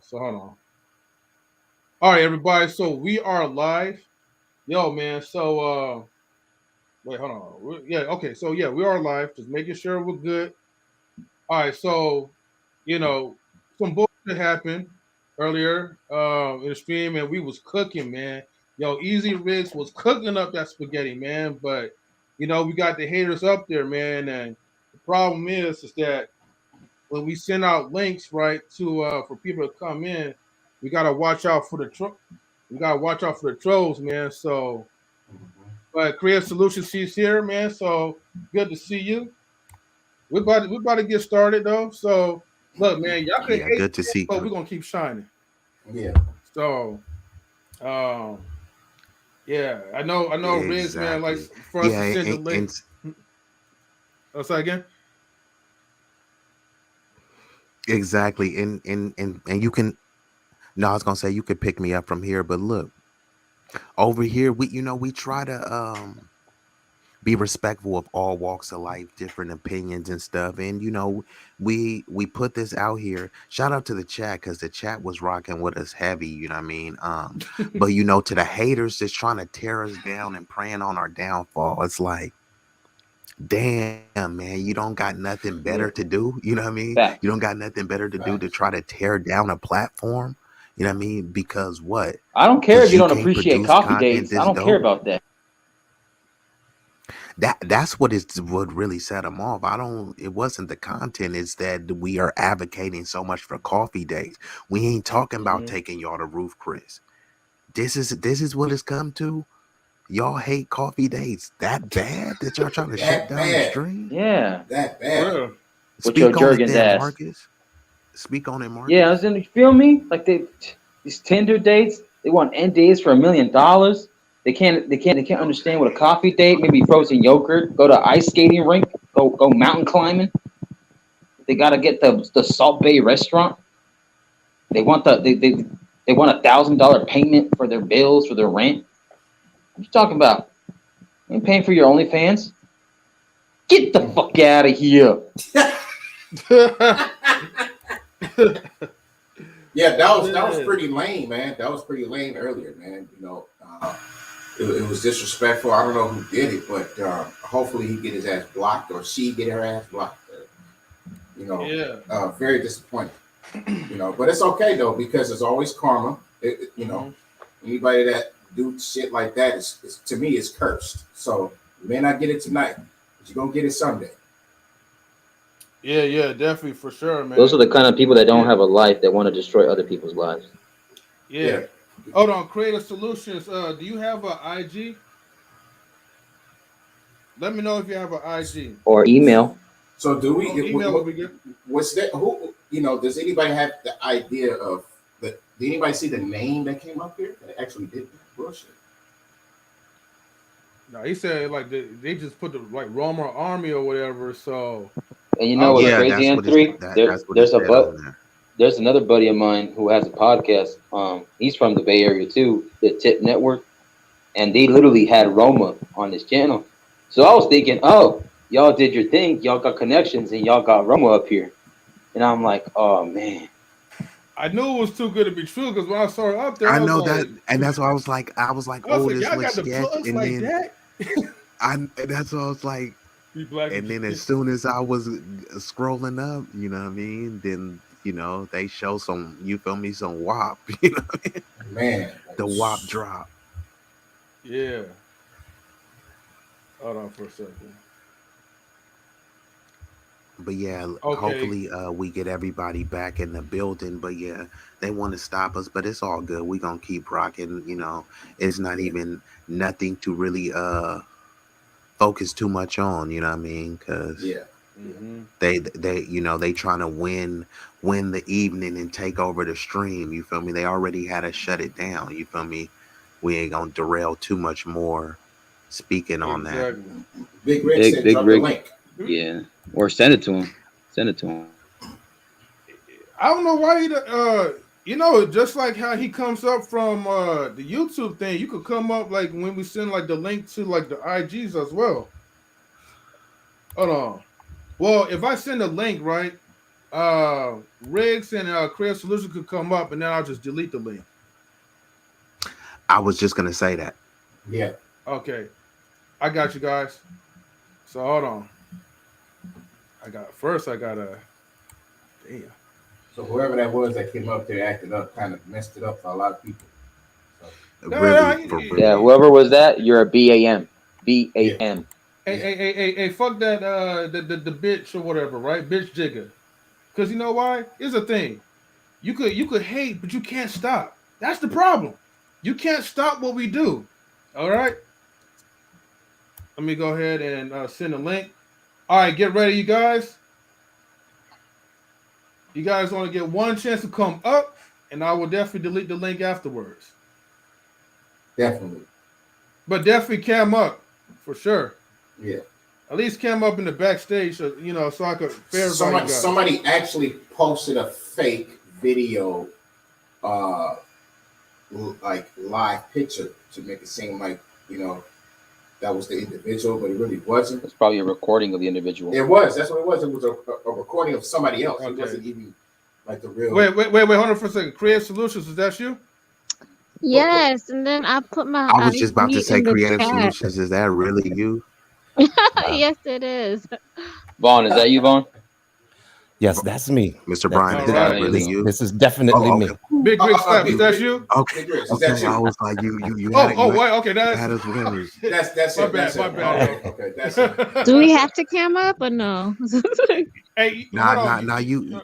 So hold on. All right, everybody. So we are live. Yo, man. So wait, hold on. Yeah, okay. So yeah, we are live. Just making sure we're good. All right. So you know, some bullshit happened earlier in the stream, and we was cooking, man. Yo, Easy Riggs was cooking up that spaghetti, man. But we got the haters up there, man. And the problem is that when we send out links, right, to for people to come in, we gotta watch out for we gotta watch out for the trolls, man. So, but Creative Solutions, she's here, man. So good to see you. We're about to get started though. So look, man, y'all can Yeah, hate, good to see. but we're gonna keep shining. Yeah. So, um, yeah, I know, Riggs, man, Exactly. likes for us to Yeah, send the and link. Oh, say again. exactly. And you can. No, I was gonna say you could pick me up from here, but look over here. We try to be respectful of all walks of life, different opinions and stuff. And we put this out here. Shout out to the chat because the chat was rocking with us heavy. You know what I mean? But to the haters just trying to tear us down and preying on our downfall, it's like, damn, man, you don't got nothing better to Yeah. do. You know what I mean? You don't Facts. got nothing better to do to Facts. try to tear down a platform. You know what I mean? Because what? I don't care if Because you you don't can't appreciate produce coffee content dates. I this don't care dope. about that. That's what really set them off. I don't. It wasn't the content. It's that we are advocating so much for coffee dates. We ain't talking about Hmm. taking y'all to Roof Chris. This is what it's come to. Y'all hate coffee dates that bad that y'all trying to shut That down the bad. stream. Yeah, That For bad. real. with your Speak on it Jurgen's then, ass. Marcus. Speak on it, Yeah, I Marcus. was in. You feel me? Like these Tinder dates. They want end dates for $1 million. They can't understand what a coffee date. Maybe frozen yogurt. Go to ice skating rink. Go mountain climbing. They gotta get the Salt Bay restaurant. They want $1,000 payment for their bills for their rent. What you talking about? You ain't paying for your OnlyFans? Get the Mm. fuck out of here. Yeah, that was Man. pretty lame, man. That was pretty lame earlier, man. It was disrespectful. I don't know who did it, but hopefully he get his ass blocked or she get her ass blocked. Yeah. Very disappointing. But it's okay though because it's always karma. Hmm. Anybody that do shit like that is to me is cursed. So you may not get it tonight, but you're gonna get it someday. Yeah, yeah, definitely for sure, Those are man. the kind of people that don't Yeah, have a life that want to destroy other people's lives. yeah. Yeah. Hold on, Creative Solutions. Do you have a IG? Let me know if you have a IG. Or email. So do we? Oh, email would be good. What's that? Who? Does anybody have the idea of the? Did anybody see the name that came up here? That actually did that bullshit. No, he said like they just put the like Roma Army or whatever. So And you I know was what's like, Yeah, crazy, that's what it's N3? that There, that's what it there's a said on but there. there's another buddy of mine who has a podcast. He's from the Bay Area too, the Tip Network, and they literally had Roma on his channel. So I was thinking, oh, y'all did your thing, y'all got connections, and y'all got Roma up here. And I'm like, oh man, I knew it was too good to be true because when I saw it up there, I I was know that, like, and that's why I was like, I was oh, like, this y'all looks got the sketch, plugs and like then that. and that's why I was like, Be black and and then as soon as I was scrolling up, you know what I mean, then they show some, you feel me, some WAP, Man, the WAP drop. yeah. Hold on for a second. But yeah, Okay. hopefully we get everybody back in the building. But yeah, they want to stop us, but it's all good. We gonna keep rocking. It's not yeah, even nothing to really focus too much on. You know what I mean? Because yeah, yeah. Mm-hmm. they trying to win the evening and take over the stream. You feel me? They already had to shut it down. You feel me? We ain't gonna derail too much more speaking on that. Exactly. Big Rick big said, big drop the rig, link. yeah. Or send it to him. Send it to him. I don't know why just like how he comes up from the YouTube thing, you could come up like when we send like the link to like the IGs as well. Hold on. Well, if I send a link, right? Riggs and Creative Solution could come up, and then I'll just delete the link. I was just gonna say that. Yeah. Okay, I got you guys. So hold on. I gotta. Damn. So whoever that was that came up there acted up, kind of messed it up for a lot of people. So, Really, for Yeah, real. whoever was that, you're a BAM. yeah. BAM. Hey, fuck that the bitch or whatever, right? Bitch jigger. Cause you know why? Here's the thing. You could hate, but you can't stop. That's the problem. You can't stop what we do. All right. Let me go ahead and send a link. All right, get ready, you guys. You guys only get one chance to come up, and I will definitely delete the link afterwards. Definitely. But definitely cam up for sure. Yeah. At least cam up in the backstage, so so I could verify you guys. Somebody actually posted a fake video, like live picture to make it seem like that was the individual, but it really wasn't. It's probably a recording of the individual. It was. That's what it was. It was a recording of somebody else. Okay. It wasn't even like the real. Wait, hold on for a second. Creative Solutions, is that you? Yes, and then I put my I was just about to ID say in the Creative chat. Solutions. Is that really you? Yes, it is. Vaughn, is that you, Vaughn? Yes, that's me. Mr. Brian, is All that right. really you? This is definitely Oh, me. okay. Big Rick Slap, is that you? Okay. Big Rick, is Okay. that you? I was like, you had it. Wait, okay, You that's had us worried. That's my it. bad, That's my it. bad. Okay, that's it. Do we have to cam up or no? Hey, Nah. You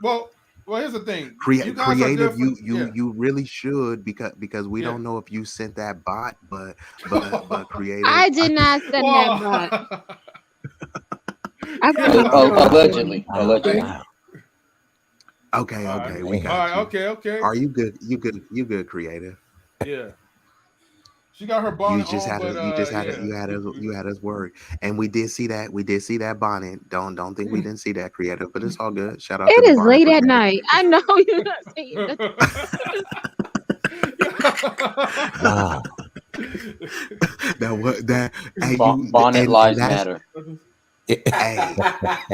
well, here's the thing. You guys are creative. different. You really should because we Yeah. don't know if you sent that bot, but creative. I did not send that bot. I got Yeah. Allegedly. Allegedly. Wow. Okay, All okay, right. we All got right, you. okay. Are you good? You good, creative? Yeah. She got her You bonnet just on, had us. but You just had yeah. it. You had us worried, and we did see that. We did see that bonnet. Don't think we didn't see that creative, but it's all good. Shout out to It the is bonnet late at brigade. night. I know you're not saying that. Wow. That hey you Bonnet and lives that's matter. hey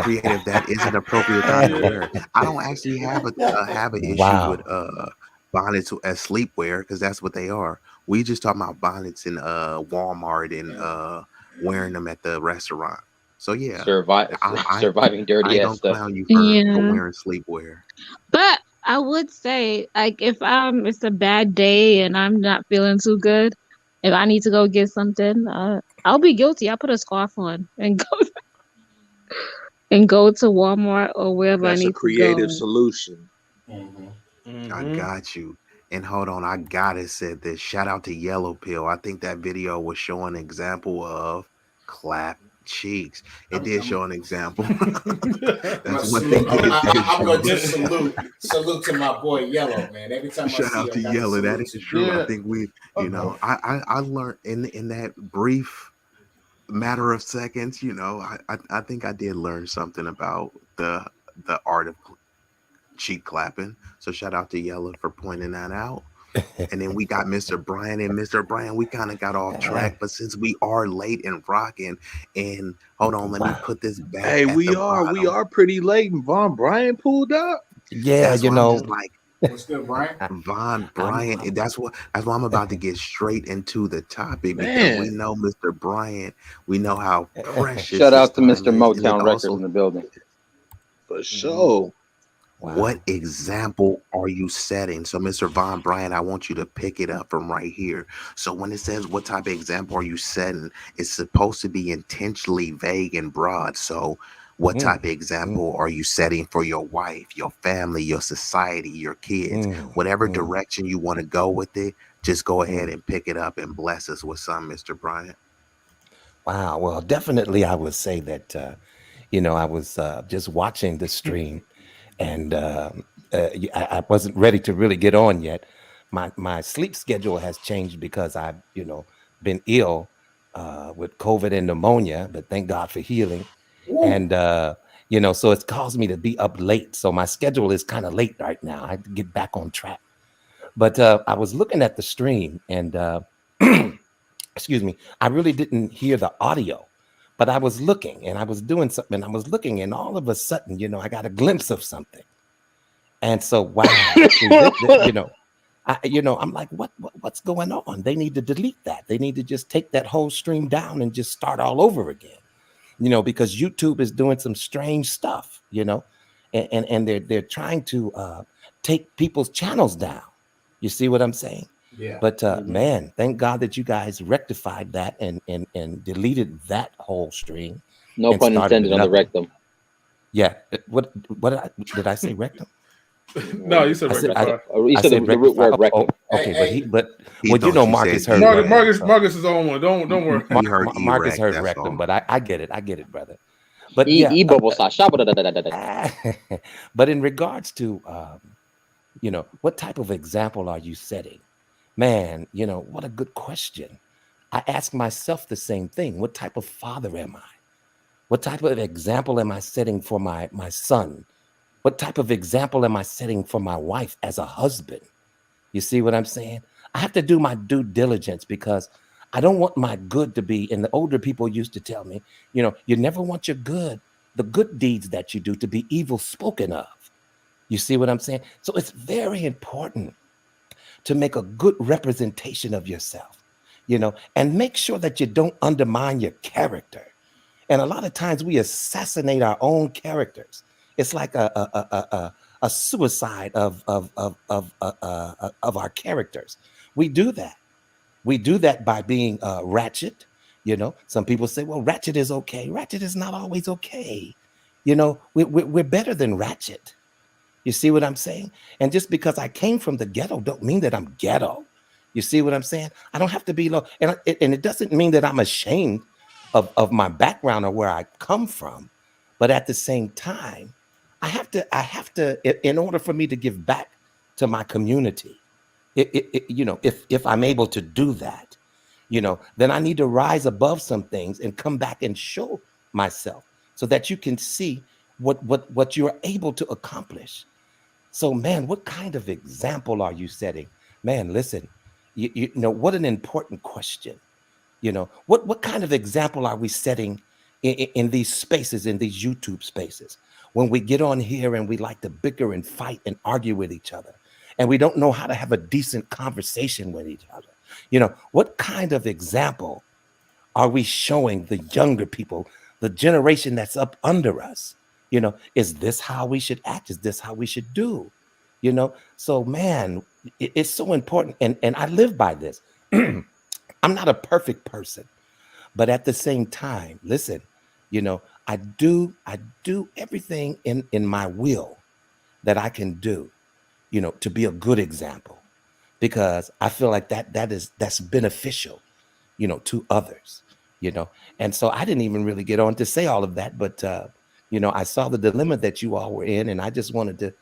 creative. That is an appropriate time to wear. I don't actually have an issue with Wow. bonnets as sleepwear because that's what they are. We just talking about bonnets in Walmart and wearing them at the restaurant. So yeah, Surviving I dirty ain't ass gonna stuff. clown you for Yeah. wearing sleepwear. But I would say, like, if it's a bad day and I'm not feeling too good, if I need to go get something, I'll be guilty. I'll put a scarf on and go to Walmart or wherever I That's a need to creative go. solution. I got you. And hold on, I gotta say this. Shout out to Yellow Pill. I think that video was showing an example of clap cheeks. It did show an example. That's one thing it did I'm going show. to salute to my boy Yellow, man. Every time I Shout see out to him, I got to Yellow. That salute is you. true. Yeah. I think we, I learned in that brief matter of seconds, I think I did learn something about the art of cheek clapping. So shout out to Yella for pointing that out. And then we got Mr. Brian and Mr. Brian. We kind of got off track, but since we are late and rocking, and hold on, let me Wow. put this back Hey, at we the are bottom. pretty late, and Vaughn Bryant pulled up. Yeah, That's you why I'm know. just like What's good, Brian? Vaughn Bryant. That's why I'm about to get straight into the topic because we Man, know Mr. Bryant. We know how precious Shout his out to time Mr. is, and it Motown Records also in the building. for sure. what Wow. example are you setting? So, Mr. Von Bryant, I want you to pick it up from right here. So, when it says what type of example are you setting, it's supposed to be intentionally vague and broad. So, what Mm, type of example are you setting for your wife, your family, your society, your kids? mm, Whatever mm, direction you want to go with it, just go ahead mm. and pick it up and bless us with some, Mr. Bryant. Wow. Well, definitely, I would say that, I was just watching the stream, and I wasn't ready to really get on yet. My sleep schedule has changed because I've been ill with COVID and pneumonia, but thank God for healing. Ooh. And so it's caused me to be up late. So my schedule is kind of late right now. I have to get back on track. But I was looking at the stream, and excuse me, I really didn't hear the audio. But I was looking and I was doing something and I was looking and all of a sudden, I got a glimpse of something. And so, wow, see, I'm like, what's going on? They need to delete that. They need to just take that whole stream down and just start all over again. Because YouTube is doing some strange stuff, and they're trying to take people's channels down. You see what I'm saying? Yeah. But man, thank God that you guys rectified that and deleted that whole stream No and pun started intended on the another one. rectum. Yeah. Did I say rectum? No, you said I said rectify. You I said said the root rectify. word rectum. Okay, Hey, but He well, thought you Marcus said heard Marcus, rectum. erect. Marcus, So Marcus is on one. Don't worry. He heard Marcus erect. heard That's rectum, all. but I get it, brother. But E yeah, e bubble sa shabba da da da da da. but in regards to what type of example are you setting? Man, what a good question. I ask myself the same thing. What type of father am I? What type of example am I setting for my son? What type of example am I setting for my wife as a husband? You see what I'm saying? I have to do my due diligence because I don't want my good to be, and the older people used to tell me, you never want the good deeds that you do to be evil spoken of. You see what I'm saying? So it's very important to make a good representation of yourself, and make sure that you don't undermine your character. And a lot of times we assassinate our own characters. It's like a suicide of our characters. We do that. We do that by being ratchet. Some people say, well, ratchet is okay. Ratchet is not always okay. We're better than ratchet. You see what I'm saying? And just because I came from the ghetto don't mean that I'm ghetto. You see what I'm saying? I don't have to be low. And it doesn't mean that I'm ashamed of my background or where I come from. But at the same time, in order for me to give back to my community, if I'm able to do that, then I need to rise above some things and come back and show myself so that you can see what you're able to accomplish. So, man, what kind of example are you setting? Man, listen, what an important question. What kind of example are we setting in these spaces, in these YouTube spaces, when we get on here and we like to bicker and fight and argue with each other, and we don't know how to have a decent conversation with each other? What kind of example are we showing the younger people, the generation that's up under us? Is this how we should act? Is this how we should do? So man, it's so important. And I live by this. I'm not a perfect person, but at the same time, listen, I do everything in my will that I can do, to be a good example, because I feel like that's beneficial, to others, you know. And so I didn't even really get on to say all of that, but I saw the dilemma that you all were in, and I just wanted to,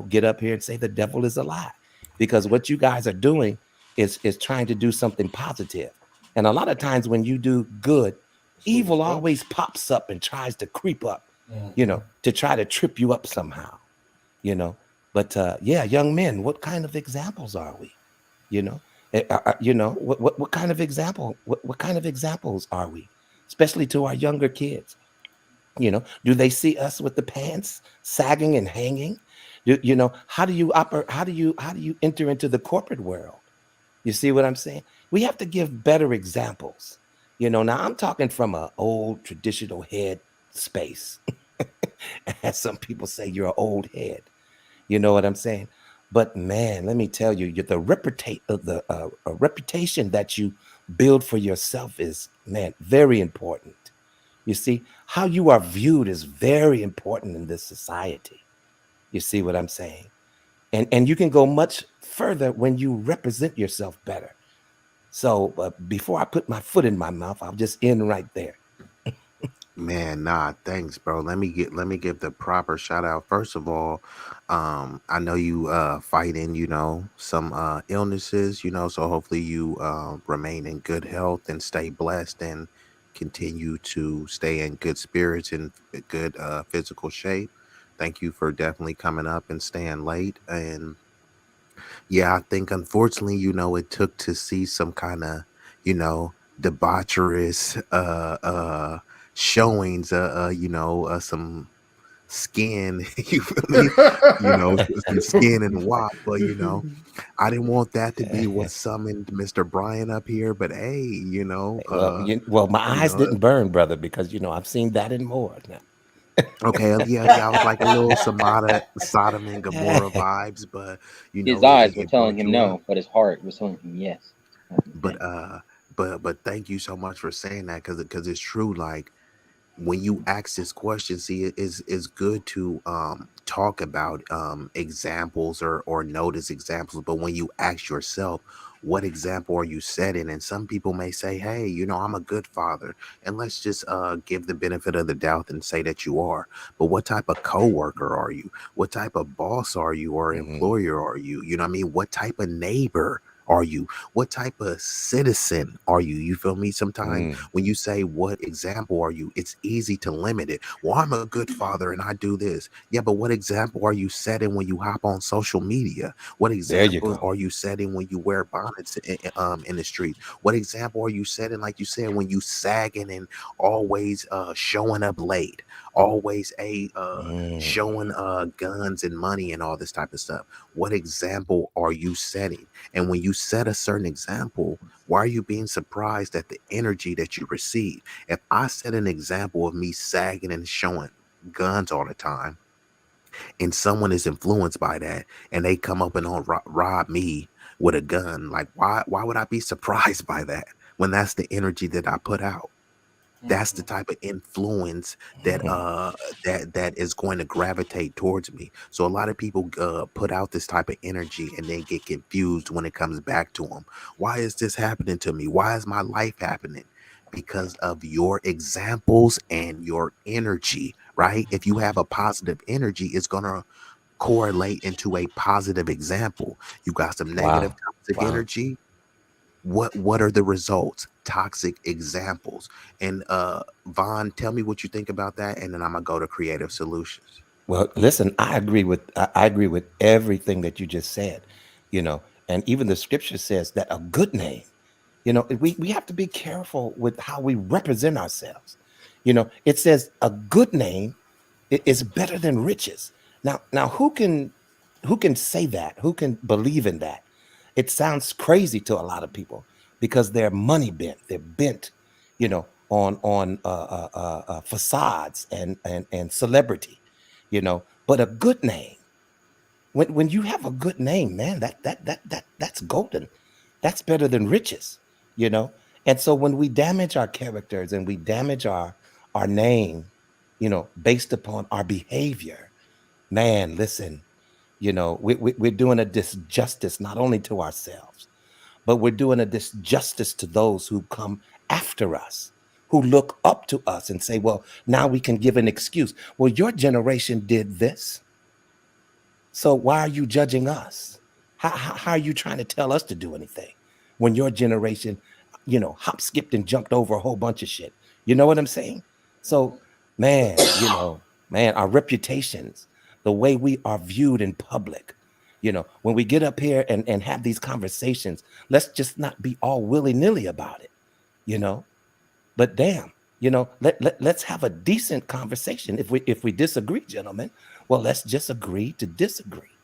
get up here and say the devil is a lie, because what you guys are doing is trying to do something positive. And a lot of times when you do good, evil always pops up and tries to creep up, to try to trip you up somehow, you know. But yeah, young men, what kind of examples are we? You know, what kind of example? What kind of examples are we, especially to our younger kids? Do they see us with the pants sagging and hanging? How do you operate? How do you enter into the corporate world? You see what I'm saying? We have to give better examples. Now I'm talking from an old traditional head space. As some people say, you're an old head. You know what I'm saying? But man, let me tell you, the reputation that you build for yourself is, man, very important. You see, how you are viewed is very important in this society. You see what I'm saying? And you can go much further when you represent yourself better. So before I put my foot in my mouth, I'll just end right there. Man, nah, thanks, bro. Let me give the proper shout out. First of all, I know you fighting, some illnesses, so hopefully you remain in good health and stay blessed and continue to stay in good spirits and good physical shape. Thank you for definitely coming up and staying late. And yeah, I think unfortunately, it took to see some kind of, debaucherous showings, some skin. You feel me? Some skin and wop. But I didn't want that to be what summoned Mr. Brian up here. But hey, Well, my you eyes know, didn't burn, brother, because I've seen that and more now. okay, yeah, I was like a little Sodom and Gomorrah vibes, but His it, eyes were it telling brought him you up. no, but his heart was telling him yes. But thank you so much for saying that, because it's true. Like, when you ask this question, see, it's good to talk about examples, or notice examples, but when you ask yourself, what example are you setting? And some people may say, hey, I'm a good father, and let's just give the benefit of the doubt and say that you are. But what type of coworker are you? What type of boss are you, or Hmm. employer are you? You know what I mean? What type of neighbor are you? What type of citizen are you? You feel me? Sometimes Mm. when you say, what example are you, it's easy to limit it. Well, I'm a good father and I do this. Yeah, but what example are you setting when you hop on social media? What There you examples go. are you setting when you wear bonnets in the streets? What example are you setting, like you said, when you sagging and always showing up late, always Mm. showing guns and money and all this type of stuff? What example are you setting? And when you set a certain example, why are you being surprised at the energy that you receive? If I set an example of me sagging and showing guns all the time, and someone is influenced by that, and they come up and rob me with a gun, like, why would I be surprised by that when that's the energy that I put out? That's the type of influence that that is going to gravitate towards me. So a lot of people put out this type of energy and then get confused when it comes back to them. Why is this happening to me? Why is my life happening? Because of your examples and your energy, right? If you have a positive energy, it's gonna correlate into a positive example. You got some negative Wow. toxic Wow. energy, what are the results? Toxic examples. And Vaughn, tell me what you think about that, and then I'm gonna go to creative solutions. Well, listen, I agree with everything that you just said, and even the scripture says that a good name, we have to be careful with how we represent ourselves. It says a good name is better than riches. Now who can say that? Who can believe in that? It sounds crazy to a lot of people because they're money bent. They're bent, on facades and celebrity, But a good name, when you have a good name, man, that's golden. That's better than riches, you know. And so when we damage our characters and we damage our name, based upon our behavior, man, listen, we're doing a disjustice not only to ourselves, but we're doing a disjustice to those who come after us, who look up to us and say, well, now we can give an excuse. Well, your generation did this, so why are you judging us? How are you trying to tell us to do anything when your generation, hop, skipped, and jumped over a whole bunch of shit? You know what I'm saying? So, man, our reputations, the way we are viewed in public, when we get up here and have these conversations, let's just not be all willy-nilly about it, you know? But damn, let's have a decent conversation. If we disagree, gentlemen, well, let's just agree to disagree.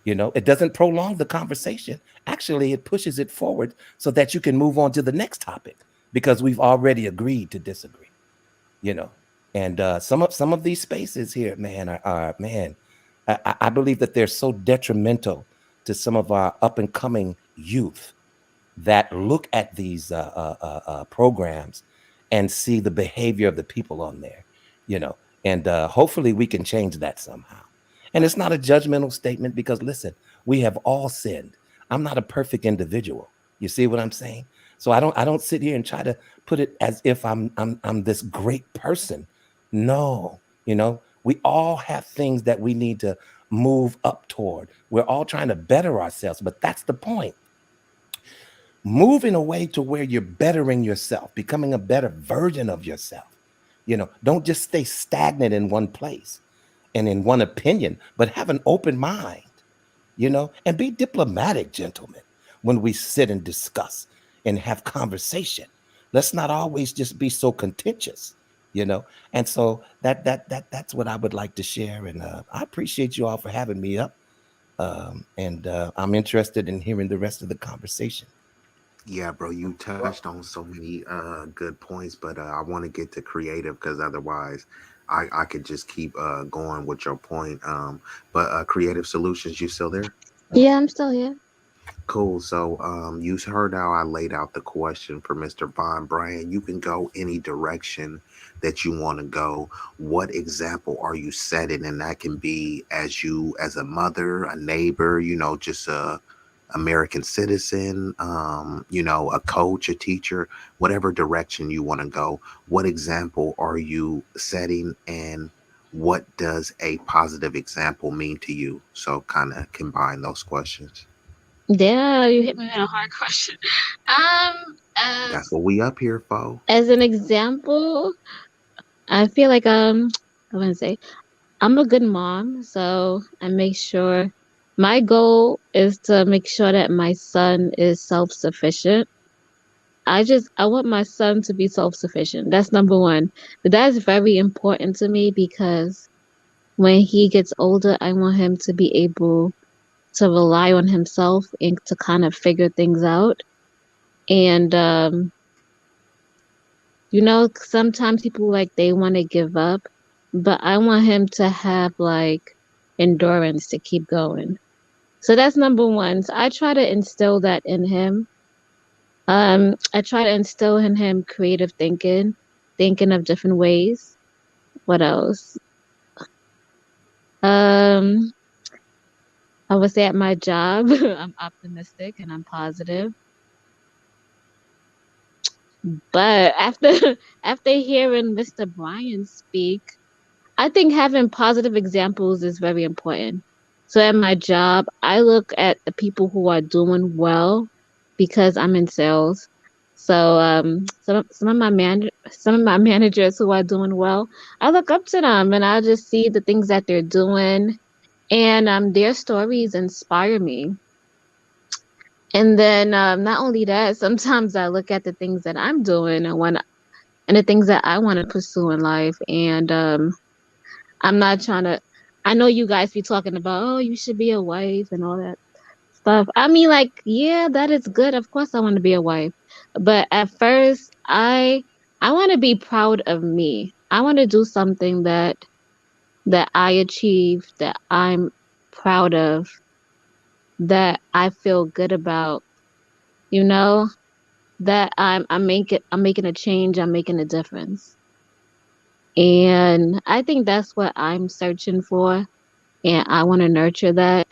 It doesn't prolong the conversation. Actually, it pushes it forward so that you can move on to the next topic because we've already agreed to disagree. You know, and some of these spaces here, man, are man. I believe that they're so detrimental to some of our up and coming youth that look at these programs and see the behavior of the people on there, you know, and hopefully we can change that somehow. And it's not a judgmental statement because listen, we have all sinned. I'm not a perfect individual. You see what I'm saying? So I don't sit here and try to put it as if I'm this great person. No, we all have things that we need to move up toward. We're all trying to better ourselves, but that's the point, moving away to where you're bettering yourself, becoming a better version of yourself. Don't just stay stagnant in one place and in one opinion, but have an open mind, and be diplomatic, gentlemen, when we sit and discuss and have conversation. Let's not always just be so contentious, you know. And so that's what I would like to share. And I appreciate you all for having me up. And I'm interested in hearing the rest of the conversation. Yeah, bro, you touched on so many good points, but I want to get to creative because otherwise I could just keep going with your point. But creative solutions, you still there? Yeah, I'm still here. Cool. So, you heard how I laid out the question for Mr. Vaughn Bryant. You can go any direction that you want to go. What example are you setting? And that can be as you, as a mother, a neighbor, just a American citizen, a coach, a teacher, whatever direction you want to go. What example are you setting, and what does a positive example mean to you? So, kind of combine those questions. Yeah, you hit me with a hard question. Um, That's as what we up here for. as an example, I feel like I want to say I'm a good mom, so I make sure my goal is to make sure that my son is self-sufficient. I want my son to be self-sufficient. That's number one. But that's very important to me because when he gets older, I want him to be able to rely on himself and to kind of figure things out. And sometimes people like they want to give up, but I want him to have like endurance to keep going. So that's number one. So I try to instill that in him. I try to instill in him creative thinking, thinking of different ways. What else? Um, I would say at my job, I'm optimistic and I'm positive. But after after hearing Mr. Bryan speak, I think having positive examples is very important. So at my job, I look at the people who are doing well because I'm in sales. So some of my managers who are doing well, I look up to them and I just see the things that they're doing, and their stories inspire me. And then not only that, sometimes I look at the things that I'm doing and the things that I want to pursue in life, and I'm not trying to. I know you guys be talking about, oh, you should be a wife and all that stuff. I mean, like, yeah, that is good. Of course, I want to be a wife, but at first, I want to be proud of me. I want to do something that I achieved, that I'm proud of, that I feel good about. You know, that I'm making a change. I'm making a difference, and I think that's what I'm searching for, and I want to nurture that.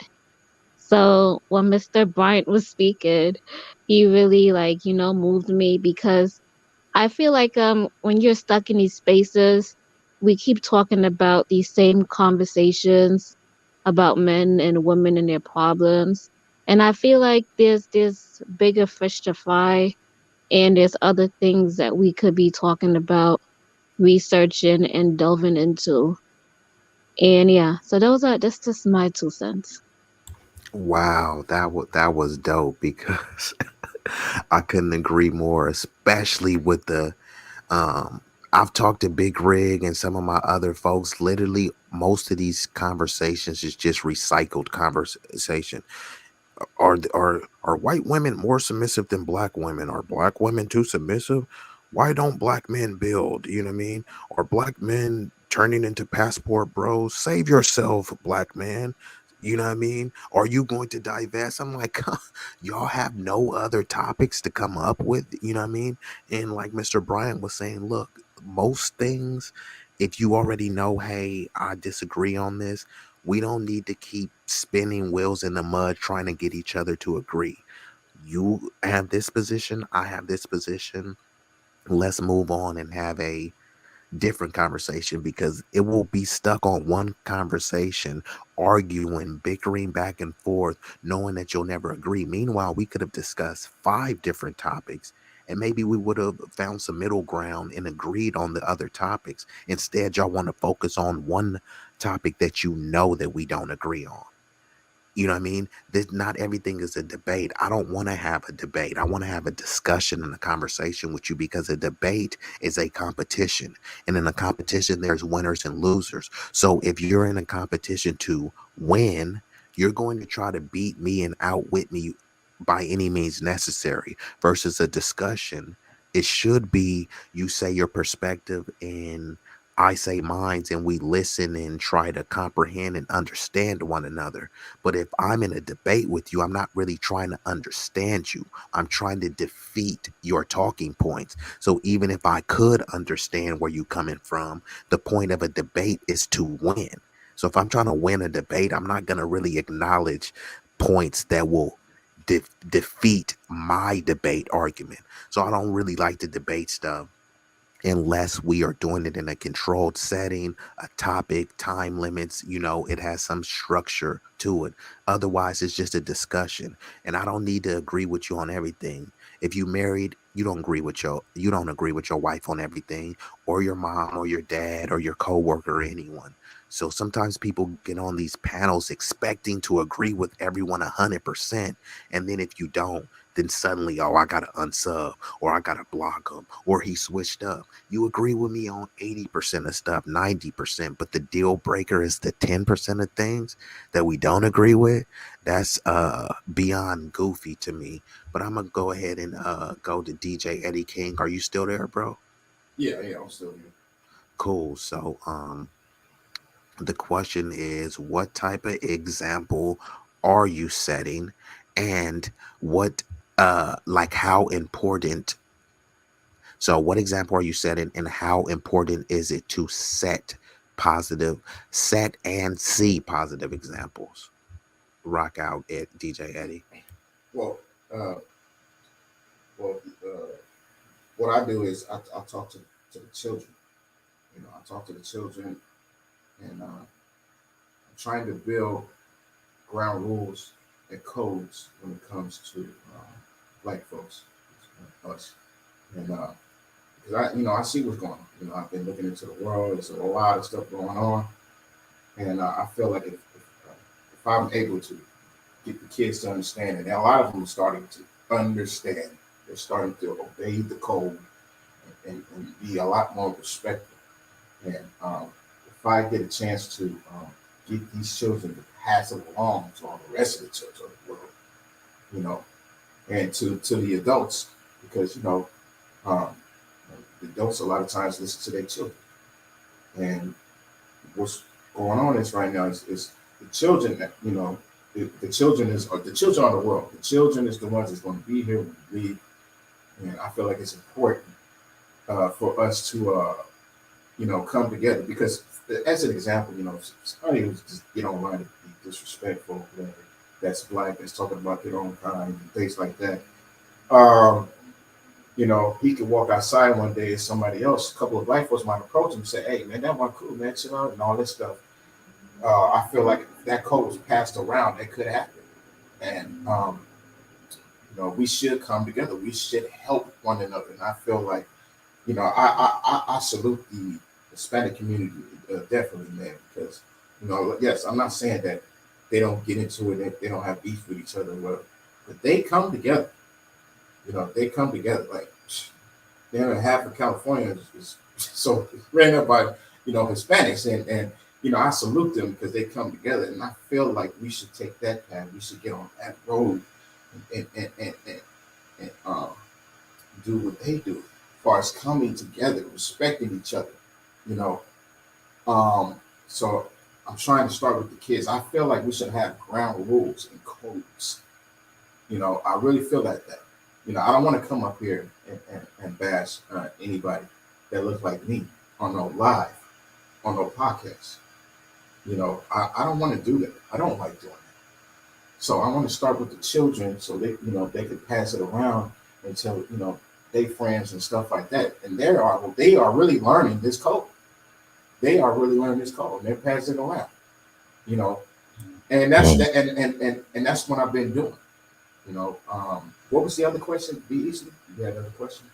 So when Mr. Bryant was speaking, he really moved me because I feel like when you're stuck in these spaces, we keep talking about these same conversations about men and women and their problems. And I feel like there's bigger fish to fry, and there's other things that we could be talking about, researching and delving into. And yeah, so that's just my 2 cents. Wow, that was dope because I couldn't agree more, especially with the um I've talked to Big Rig and some of my other folks. Literally, most of these conversations is just recycled conversation. Are white women more submissive than black women? Are black women too submissive? Why don't black men build? You know what I mean? Are black men turning into passport bros? Save yourself, black man. You know what I mean? Are you going to divest? I'm like, y'all have no other topics to come up with. You know what I mean? And like Mr. Bryant was saying, look, most things, if you already know, hey, I disagree on this, we don't need to keep spinning wheels in the mud trying to get each other to agree. You have this position, I have this position. Let's move on and have a different conversation because it will be stuck on one conversation, arguing, bickering back and forth, knowing that you'll never agree. Meanwhile, we could have discussed 5 different topics and maybe we would have found some middle ground and agreed on the other topics. Instead, y'all want to focus on one topic that you know that we don't agree on. You know what I mean? That not everything is a debate. I don't want to have a debate. I want to have a discussion and a conversation with you because a debate is a competition. And in a competition, there's winners and losers. So if you're in a competition to win, you're going to try to beat me and outwit me by any means necessary versus a discussion. It should be you say your perspective and I say mine, and we listen and try to comprehend and understand one another. But if I'm in a debate with you, I'm not really trying to understand you. I'm trying to defeat your talking points. So even if I could understand where you're coming from, the point of a debate is to win. So if I'm trying to win a debate, I'm not going to really acknowledge points that will defeat my debate argument. So I don't really like the debate stuff unless we are doing it in a controlled setting, a topic, time limits, it has some structure to it. Otherwise, it's just a discussion. And I don't need to agree with you on everything. If you married, you don't agree with your wife on everything, or your mom or your dad or your coworker or anyone. So sometimes people get on these panels expecting to agree with everyone 100%. And then if you don't, then suddenly, oh, I gotta unsub, or I gotta block him, or he switched up. You agree with me on 80% of stuff, 90%, but the deal breaker is the 10% of things that we don't agree with. That's beyond goofy to me. But I'm gonna go ahead and go to DJ Eddie King. Are you still there, bro? Yeah, yeah, I'm still here. Cool. So the question is, what type of example are you setting, and what like how important, so what example are you setting, and how important is it to set and see positive examples? Rock out at DJ Eddie. Well, uh, well, what I do is I talk to the children. I talk to the children, and I'm trying to build ground rules and codes when it comes to black folks, us, and because I see what's going on. I've been looking into the world. There's a lot of stuff going on, and I feel like if I'm able to get the kids to understand it, and a lot of them are starting to understand. They're starting to obey the code and be a lot more respectful. And if I get a chance to get these children to pass it along to all the rest of the children of the world, you know, and to the adults, because um, the adults a lot of times listen to their children, and what's going on is right now is the children that the children are the children of the world. The children is the ones that's going to be here when we leave, and I feel like it's important for us to come together because, as an example, somebody who's just get online to be disrespectful, whatever, that's black, that's talking about their own kind and things like that. Um, he could walk outside one day and somebody else, a couple of black folks might approach him and say, "Hey, man, that one cool, man, chill out," and all this stuff. I feel like if that code was passed around, that could happen. And we should come together. We should help one another. And I feel like, I salute the Hispanic community definitely, man, because yes, I'm not saying that they don't get into it, they don't have beef with each other, well, but they come together. They come together like half of California is so ran up by Hispanics, and I salute them because they come together, and I feel like we should take that path. We should get on that road and do what they do, as far as coming together, respecting each other. You know, so I'm trying to start with the kids. I feel like we should have ground rules and codes. I really feel that. I don't want to come up here and bash anybody that looks like me on no live, on no podcast. I don't want to do that. I don't like doing that. So I want to start with the children so they could pass it around until they friends and stuff like that. And they are really learning this code. They are really learning this code, and they're passing it around. You know, and that's Mm. the, and that's what I've been doing. What was the other question? B-Eazy? You had another question?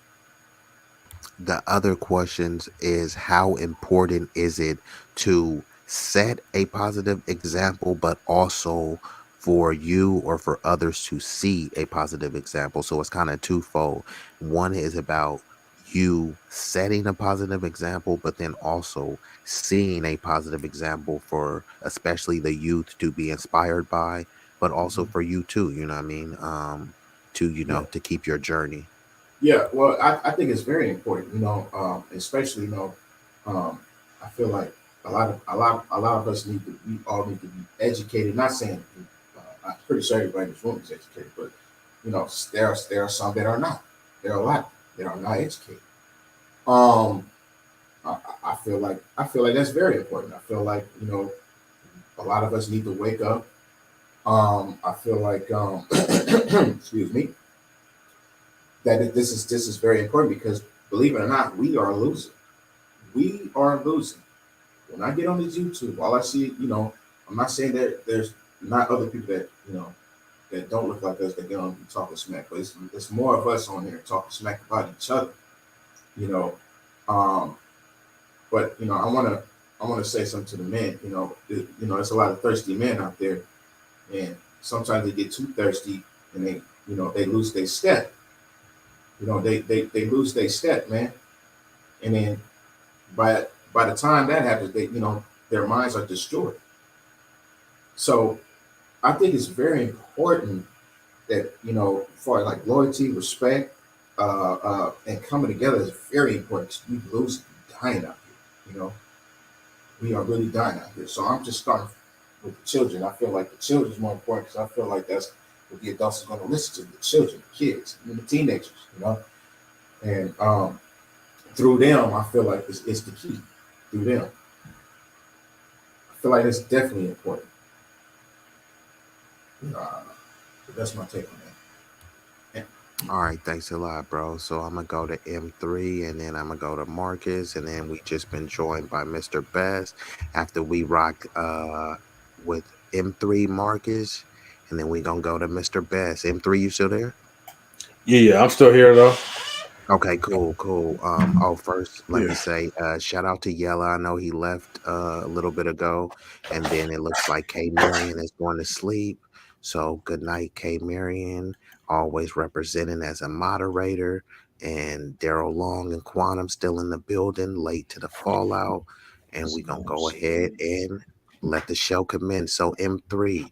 The other questions is, how important is it to set a positive example, but also for you or for others to see a positive example. So it's kind of twofold. One is about you setting a positive example, but then also seeing a positive example for especially the youth to be inspired by, but also Mhm. for you too, you know what I mean? To, Yeah, to keep your journey. yeah. Well, I think it's very important, especially, um, I feel like a lot of us we all need to be educated. Not saying, I'm pretty sure everybody in this room is educated, but there are some that are not. There are a lot that are not educated. Um, I feel like that's very important. I feel like a lot of us need to wake up. I feel like excuse me, this is very important because believe it or not, we are losing. We are losing. When I get on this YouTube, all I see, I'm not saying that there's not other people that that don't look like us that get on and talking smack, but it's more of us on here talking smack about each other. You know, um, but I wanna say something to the men. There's a lot of thirsty men out there, and sometimes they get too thirsty and they lose their step. They lose their step, man. And then by the time that happens, their minds are destroyed. So I think it's very important that for like loyalty, respect, and coming together is very important. We lose dying out here. We are really dying out here. So I'm just starting with the children. I feel like the children is more important because I feel like that's what the adults are going to listen to. The children, the kids, and the teenagers. And through them, I feel like it's the key. Through them, I feel like it's definitely important. Uh, so that's my take on that. All right, thanks a lot, bro. So I'm gonna go to M3 and then I'm gonna go to Marcus and then we just been joined by Mr. Best after we rock with M3 Marcus and then we gonna go to Mr. Best. M3, you still there? Yeah, I'm still here though. Okay, cool, cool. First, let me Yeah. say, shout out to Yella. I know he left a little bit ago, and then it looks like K Marion is going to sleep. So good night, K Marion. Always representing as a moderator, and Daryl Long and Quantum still in the building, late to the fallout. And we gonna go ahead and let the show commence. So M3.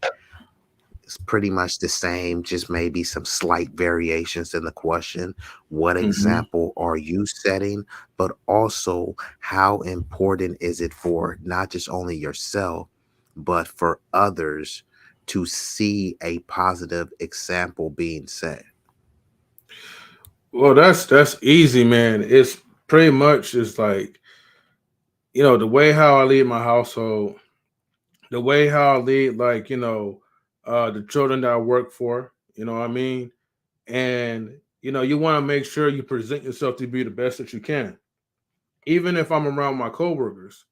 It's pretty much the same, just maybe some slight variations in the question. What Hmm. example are you setting? But also, how important is it for not just only yourself, but for others to see a positive example being set? Well, that's easy, man. It's pretty much is like the way how I lead my household, the way how I lead like the children that I work for. You know what I mean? And you want to make sure you present yourself to be the best that you can, even if I'm around my coworkers.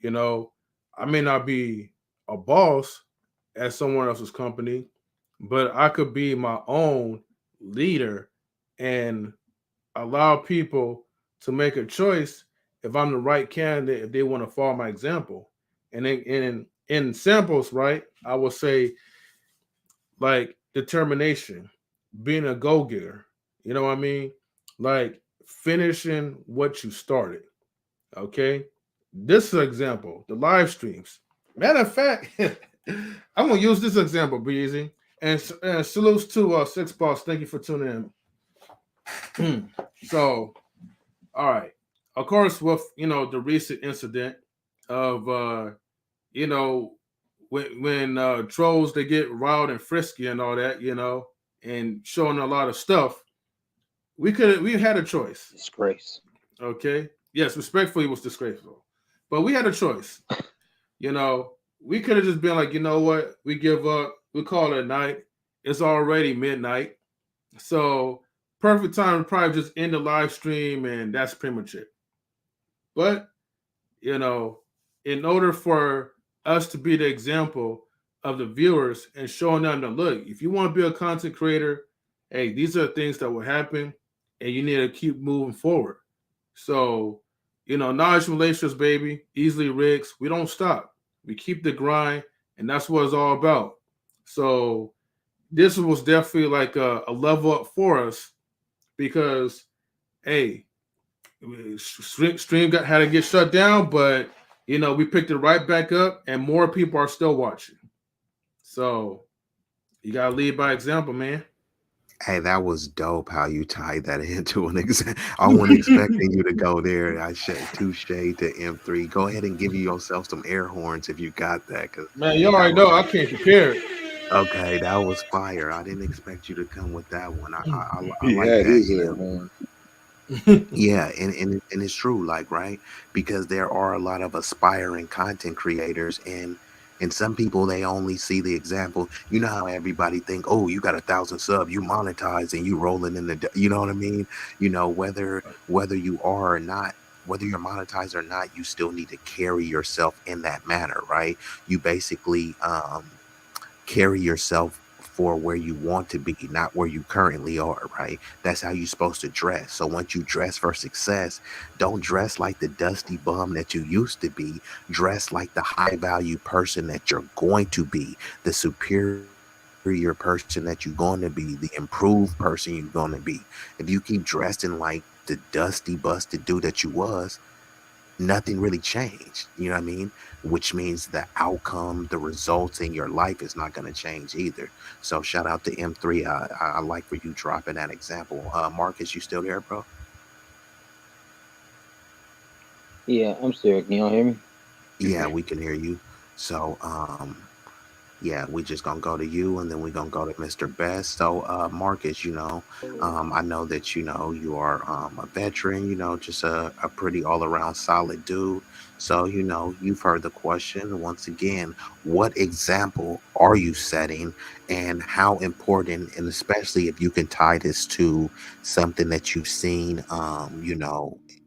You know, I may not be a boss at someone else's company, but I could be my own leader and allow people to make a choice if I'm the right candidate, if they want to follow my example. And in samples, right, I will say like determination, being a go getter. You know what I mean? Like finishing what you started. Okay. This is an example, the live streams. Matter of fact, I'm gonna use this example, B-Eazy. And salutes to Six Boss. Thank you for tuning in. So, all right. Of course, with the recent incident of you know when trolls they get wild and frisky and all that, and showing a lot of stuff. We had a choice. Disgrace. Okay. Yes, respectfully, it was disgraceful, but we had a choice. You know, we could have just been like, you know what, we give up. We call it a night. It's already midnight, so perfect time to probably just end the live stream, and that's pretty much it. But you know, in order for us to be the example of the viewers and showing them that look, if you want to be a content creator, hey, these are the things that will happen, and you need to keep moving forward. So, knowledge relationships, baby, easily rigs. We don't stop. We keep the grind, and that's what it's all about. So this was definitely like a level up for us because, hey, stream got had to get shut down, but we picked it right back up, and more people are still watching. So you gotta lead by example, man. Hey, that was dope how you tied that into an exam. I wasn't expecting you to go there. I said touche to M3. Go ahead and give yourself some air horns if you got that, because Man, you that already was know I came prepared. okay. That was fire. I didn't expect you to come with that one. I He like had that. his air horn. Yeah, and it's true, like, right? Because there are a lot of aspiring content creators, and some people they only see the example. You know how everybody think, oh, you got 1,000 subs, you monetize, and you rolling in you know what I mean? Whether you are or not, whether you're monetized or not, you still need to carry yourself in that manner, right? You basically carry yourself for where you want to be, not where you currently are, right? That's how you're supposed to dress. So once you dress for success, don't dress like the dusty bum that you used to be. Dress like the high value person that you're going to be, the superior person that you're going to be, the improved person you're going to be. If you keep dressing like the dusty, busted dude that you was, nothing really changed. You know what I mean? Which means the outcome, the results in your life is not going to change either. So shout out to M3. I like for you dropping that example. Marcus, you still there, bro? Yeah, I'm still. Can y'all hear me? Yeah, we can hear you. So yeah, we just gonna go to you, and then we gonna go to Mr. Best. So, Marcus, I know that you are a veteran. Just a pretty all around solid dude. So, you've heard the question once again. What example are you setting, and how important, and especially if you can tie this to something that you've seen,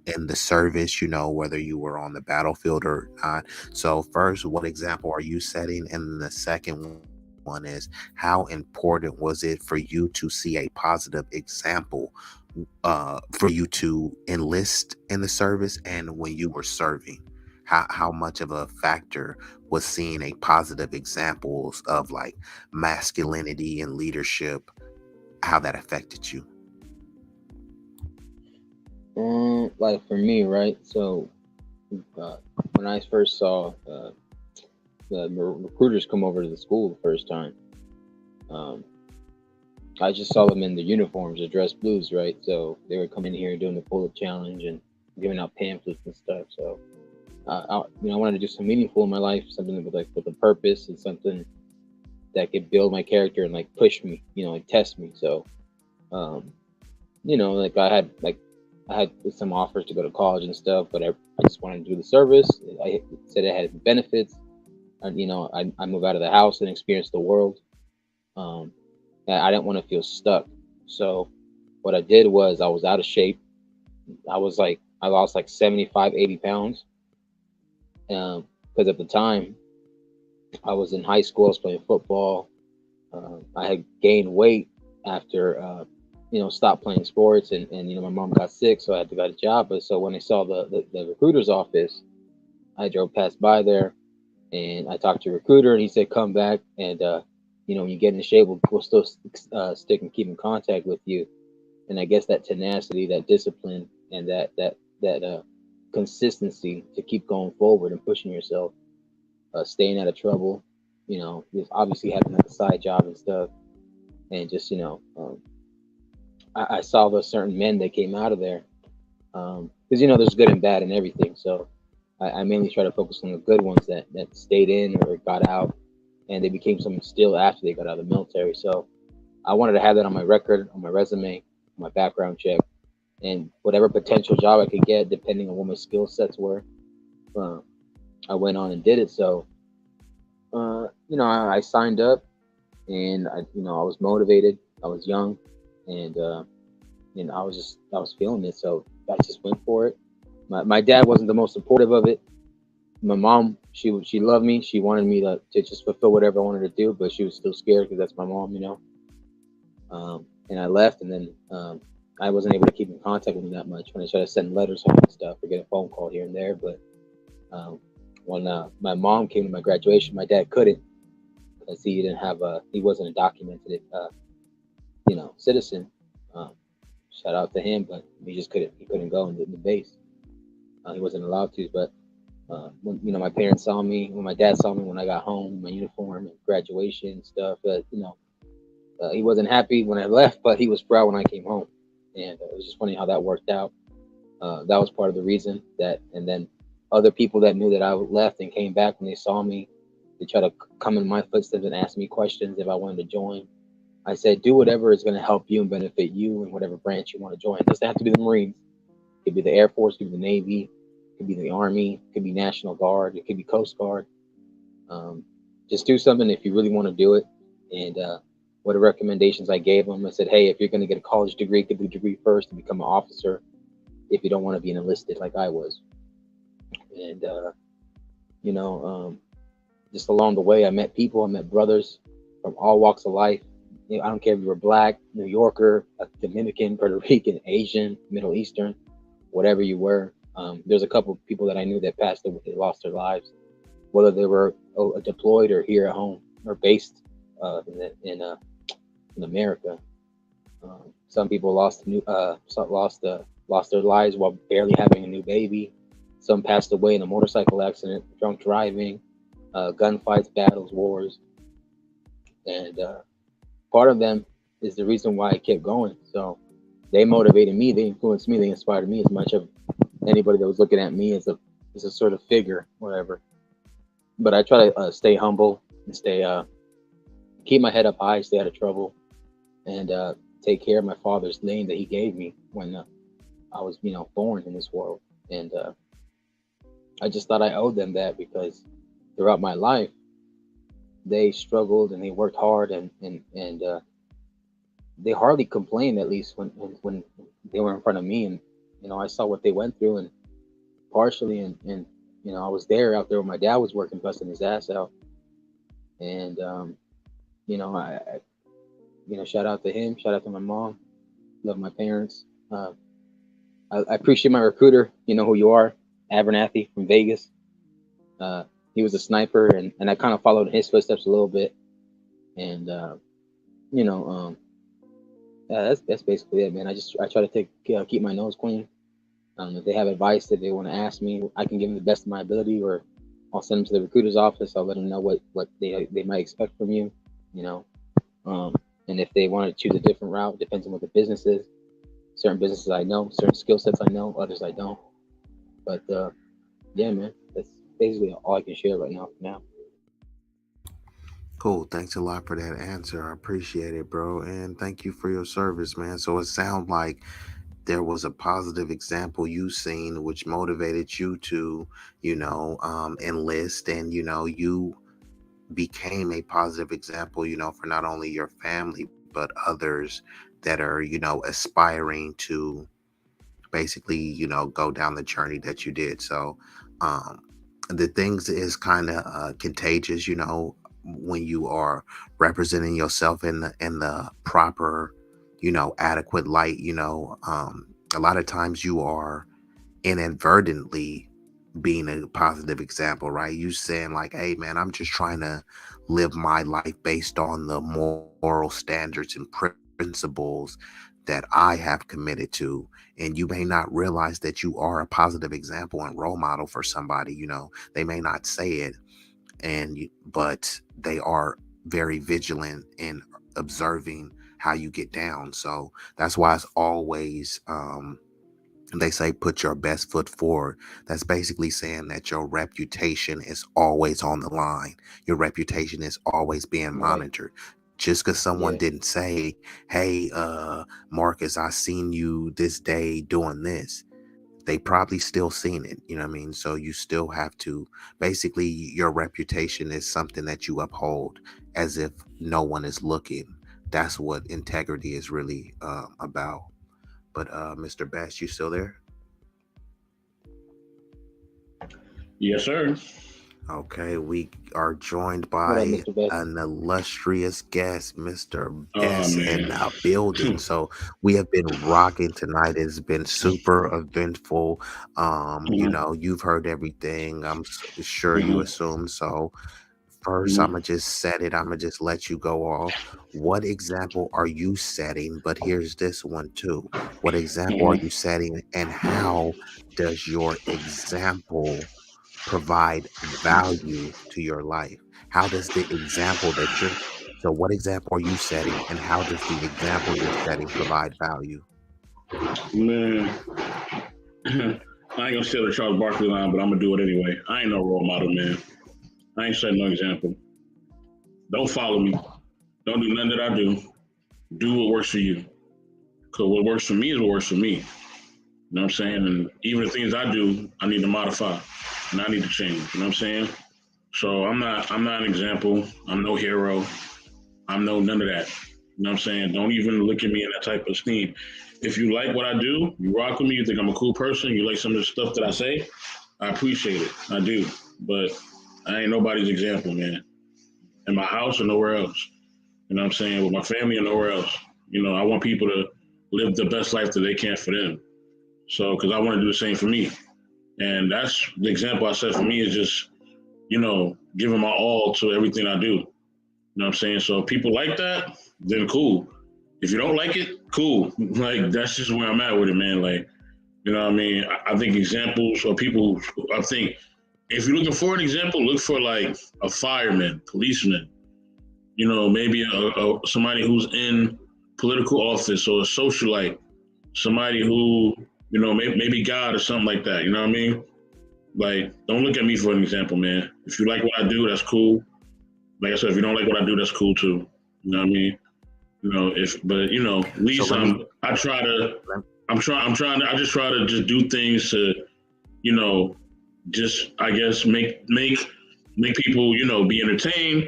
in the service, whether you were on the battlefield or not. So first, what example are you setting? And then the second one is, how important was it for you to see a positive example for you to enlist in the service and when you were serving? How much of a factor was seeing a positive examples of like masculinity and leadership, how that affected you? Like for me, right? So uh, when I first saw the recruiters come over to the school the first time, um, I just saw them in the uniforms, the dress blues, right? So they were coming in here doing the pull-up challenge and giving out pamphlets and stuff. So I wanted to do something meaningful in my life, something with a purpose and something that could build my character and like push me, like test me. So um, like I had some offers to go to college and stuff, but I just wanted to do the service. I said it had benefits, and I move out of the house and experience the world. Um, and I didn't want to feel stuck. So what I did was I was out of shape. I lost like 75, 80 pounds. Because at the time I was in high school, I was playing football. I had gained weight after stopped playing sports, and my mom got sick, so I had to get a job. But so when I saw the recruiter's office, I drove past by there, and I talked to a recruiter, and he said, "Come back, and when you get in shape, we'll still stick and keep in contact with you." And I guess that tenacity, that discipline, and that consistency to keep going forward and pushing yourself, staying out of trouble, just obviously having like a side job and stuff, and just I saw those certain men that came out of there, because there's good and bad in everything. So I mainly try to focus on the good ones that stayed in or got out, and they became something still after they got out of the military. So I wanted to have that on my record, on my resume, on my background check, and whatever potential job I could get, depending on what my skill sets were. Uh, I went on and did it. So I signed up, and I was motivated. I was young, and I was feeling it. So I just went for it. My dad wasn't the most supportive of it. My mom, she loved me. She wanted me to just fulfill whatever I wanted to do, but she was still scared because that's my mom. And I left, and then I wasn't able to keep in contact with him that much when I tried to send letters home and stuff or get a phone call here and there. But um, when my mom came to my graduation, my dad couldn't because he wasn't a documented citizen. Um, Shout out to him, but he couldn't go in the base. He wasn't allowed to. But when my parents saw me, when my dad saw me when I got home, my uniform and graduation and stuff, he wasn't happy when I left, but he was proud when I came home. And it was just funny how that worked out. That was part of the reason that, and then other people that knew that I left and came back when they saw me, they try to come in my footsteps and ask me questions if I wanted to join. I said, do whatever is going to help you and benefit you in whatever branch you want to join. It doesn't have to be the Marines. It could be the Air Force, it could be the Navy, it could be the Army, it could be National Guard, it could be Coast Guard. Um, just do something if you really want to do it. And what are recommendations I gave them? I said, hey, if you're going to get a college degree, get the degree first and become an officer if you don't want to be enlisted like I was. And, you know, just along the way, I met people, I met brothers from all walks of life. I don't care if you were black, New Yorker, Dominican, Puerto Rican, Asian, Middle Eastern, whatever you were. There's a couple of people that I knew that passed away, they lost their lives, whether they were deployed or here at home or based in America. Some people lost their lives while barely having a new baby. Some passed away in a motorcycle accident, drunk driving, gunfights, battles, wars, and part of them is the reason why I kept going. So they motivated me, they influenced me, they inspired me as much of anybody that was looking at me as a sort of figure, whatever. But I try to stay humble and stay keep my head up high, stay out of trouble, and take care of my father's name that he gave me when I was born in this world. And I just thought I owed them that because throughout my life they struggled and they worked hard and they hardly complained, at least when they were in front of me. And I saw what they went through, and partially and I was there out there when my dad was working, busting his ass out. And I shout out to him, shout out to my mom, love my parents. I appreciate my recruiter. You know who you are, Abernathy from Vegas. uh, he was a sniper, and I kind of followed in his footsteps a little bit. And you know yeah, that's basically it, man. I try to keep my nose clean. If they have advice that they want to ask me, I can give them the best of my ability, or I'll send them to the recruiter's office. I'll let them know what they might expect from you, you know. Um, and if they want to choose a different route, depends on what the business is. Certain businesses I know, certain skill sets I know, others I don't. But yeah, man, that's basically all I can share right now. For now. Cool. Thanks a lot for that answer. I appreciate it, bro. And thank you for your service, man. So it sounds like there was a positive example you seen which motivated you to, enlist, and you became a positive example, for not only your family but others that are, aspiring to basically, go down the journey that you did. So um the things is kind of contagious, when you are representing yourself in the proper, adequate light. A lot of times you are inadvertently being a positive example, right? You saying like, hey man, I'm just trying to live my life based on the moral standards and principles that I have committed to. And you may not realize that you are a positive example and role model for somebody. They may not say it, but they are very vigilant in observing how you get down. So that's why it's always they say put your best foot forward. That's basically saying that your reputation is always on the line. Your reputation is always being Right. monitored. Just because someone Yeah. didn't say, hey, Marcus, I seen you this day doing this, they probably still seen it. You know what I mean? So you still have to, basically, your reputation is something that you uphold as if no one is looking. That's what integrity is really about. But Mr. Bass, you still there? Yes, sir. Okay, we are joined What up, by Mr. Best? an illustrious guest, Mr. Oh Best, in man. our building. So we have been rocking tonight. It's been super eventful. Mhm, You've heard everything. I'm sure you mhm. assume so. first, I'm gonna just set it. I'm gonna just let you go off. What example are you setting? But here's this one too. What example are you setting, and how does your example provide value to your life? How does the example that you're so what example are you setting, and how does the example you're setting provide value? Man, I ain't gonna steal the Charles Barkley line, but I'm gonna do it anyway. I ain't no role model, man. I ain't setting no example. Don't follow me. Don't do nothing that I do. Do what works for you. Cause what works for me is what works for me. You know what I'm saying? And even the things I do, I need to modify and I need to change. You know what I'm saying? So I'm not an example. I'm no hero. I'm no none of that. You know what I'm saying? Don't even look at me in that type of esteem. If you like what I do, you rock with me, you think I'm a cool person, you like some of the stuff that I say, I appreciate it. I do. But I ain't nobody's example, man. In my house or nowhere else. You know what I'm saying? With my family or nowhere else. You know, I want people to live the best life that they can for them. So, because I want to do the same for me. And that's the example I set for me is just, giving my all to everything I do. You know what I'm saying? So if people like that, then cool. If you don't like it, cool. Like, that's just where I'm at with it, man. Like, you know what I mean? I think examples or people, I think if you're looking for an example, look for like a fireman, policeman, maybe somebody who's in political office or a socialite, somebody who, maybe God or something like that. You know what I mean? Like, don't look at me for an example, man. If you like what I do, that's cool. Like I said, if you don't like what I do, that's cool too. You know what I mean? At So least let me I try to, let, I just try to just do things to, you know, just, I guess, make people, be entertained,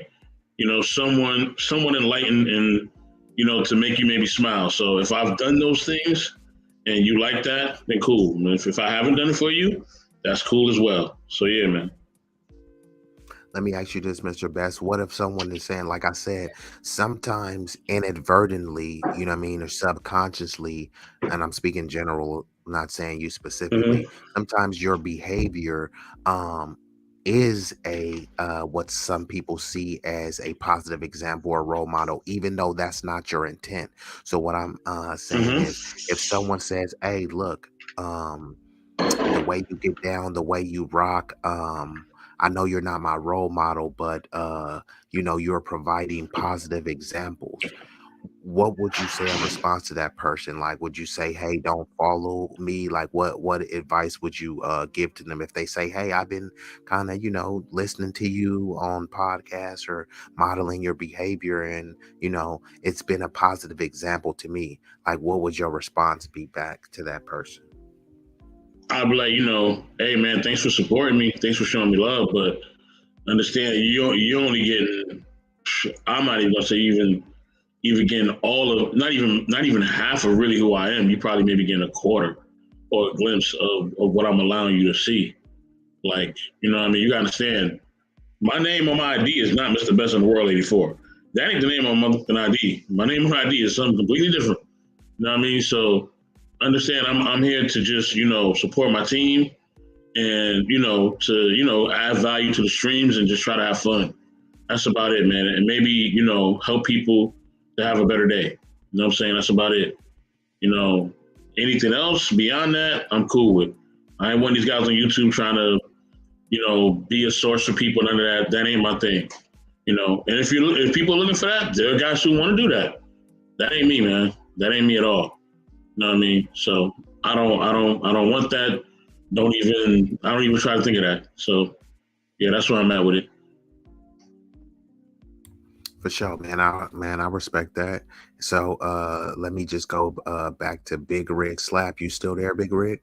someone enlightened and, to make you maybe smile. So if I've done those things and you like that, then cool. And if I haven't done it for you, that's cool as well. So yeah, man. let me ask you this, Mr. Best. What if someone is saying, like I said, sometimes inadvertently, you know what I mean, or subconsciously, and I'm speaking general, not saying you specifically, Mm-hmm. sometimes your behavior um is a what some people see as a positive example or role model, even though that's not your intent. So what I'm saying is, Mm-hmm. if someone says, hey, look, the way you get down, the way you rock, I know you're not my role model, but you're providing positive examples. What would you say in response to that person? Like, would you say, hey, don't follow me? Like, what advice would you give to them if they say, hey, I've been kind of, listening to you on podcasts or modeling your behavior, and it's been a positive example to me. Like, what would your response be back to that person? I'd be like, hey man, thanks for supporting me, thanks for showing me love, but understand you only getting. I'm not even gonna say even getting all of not even half of really who I am. You probably maybe getting a quarter or a glimpse of what I'm allowing you to see. Like, what I mean? You gotta understand, my name on my ID is not Mr. Best in the World 84. That ain't the name on my ID. My name on my ID is something completely different. You know what I mean? So understand I'm here to just, support my team and, to, add value to the streams and just try to have fun. That's about it, man. And maybe, help people to have a better day. You know what I'm saying? That's about it. You know, anything else beyond that, I'm cool with. I ain't one of these guys on YouTube trying to, be a source for people. None of that. That ain't my thing. And if people are looking for that, there are guys who want to do that. That ain't me, man. That ain't me at all. You know what I mean? So I don't want that. I don't even try to think of that. So yeah, that's where I'm at with it. For sure, man. I respect that. So let me just go back to Big Rig Slap. You still there, Big Rig?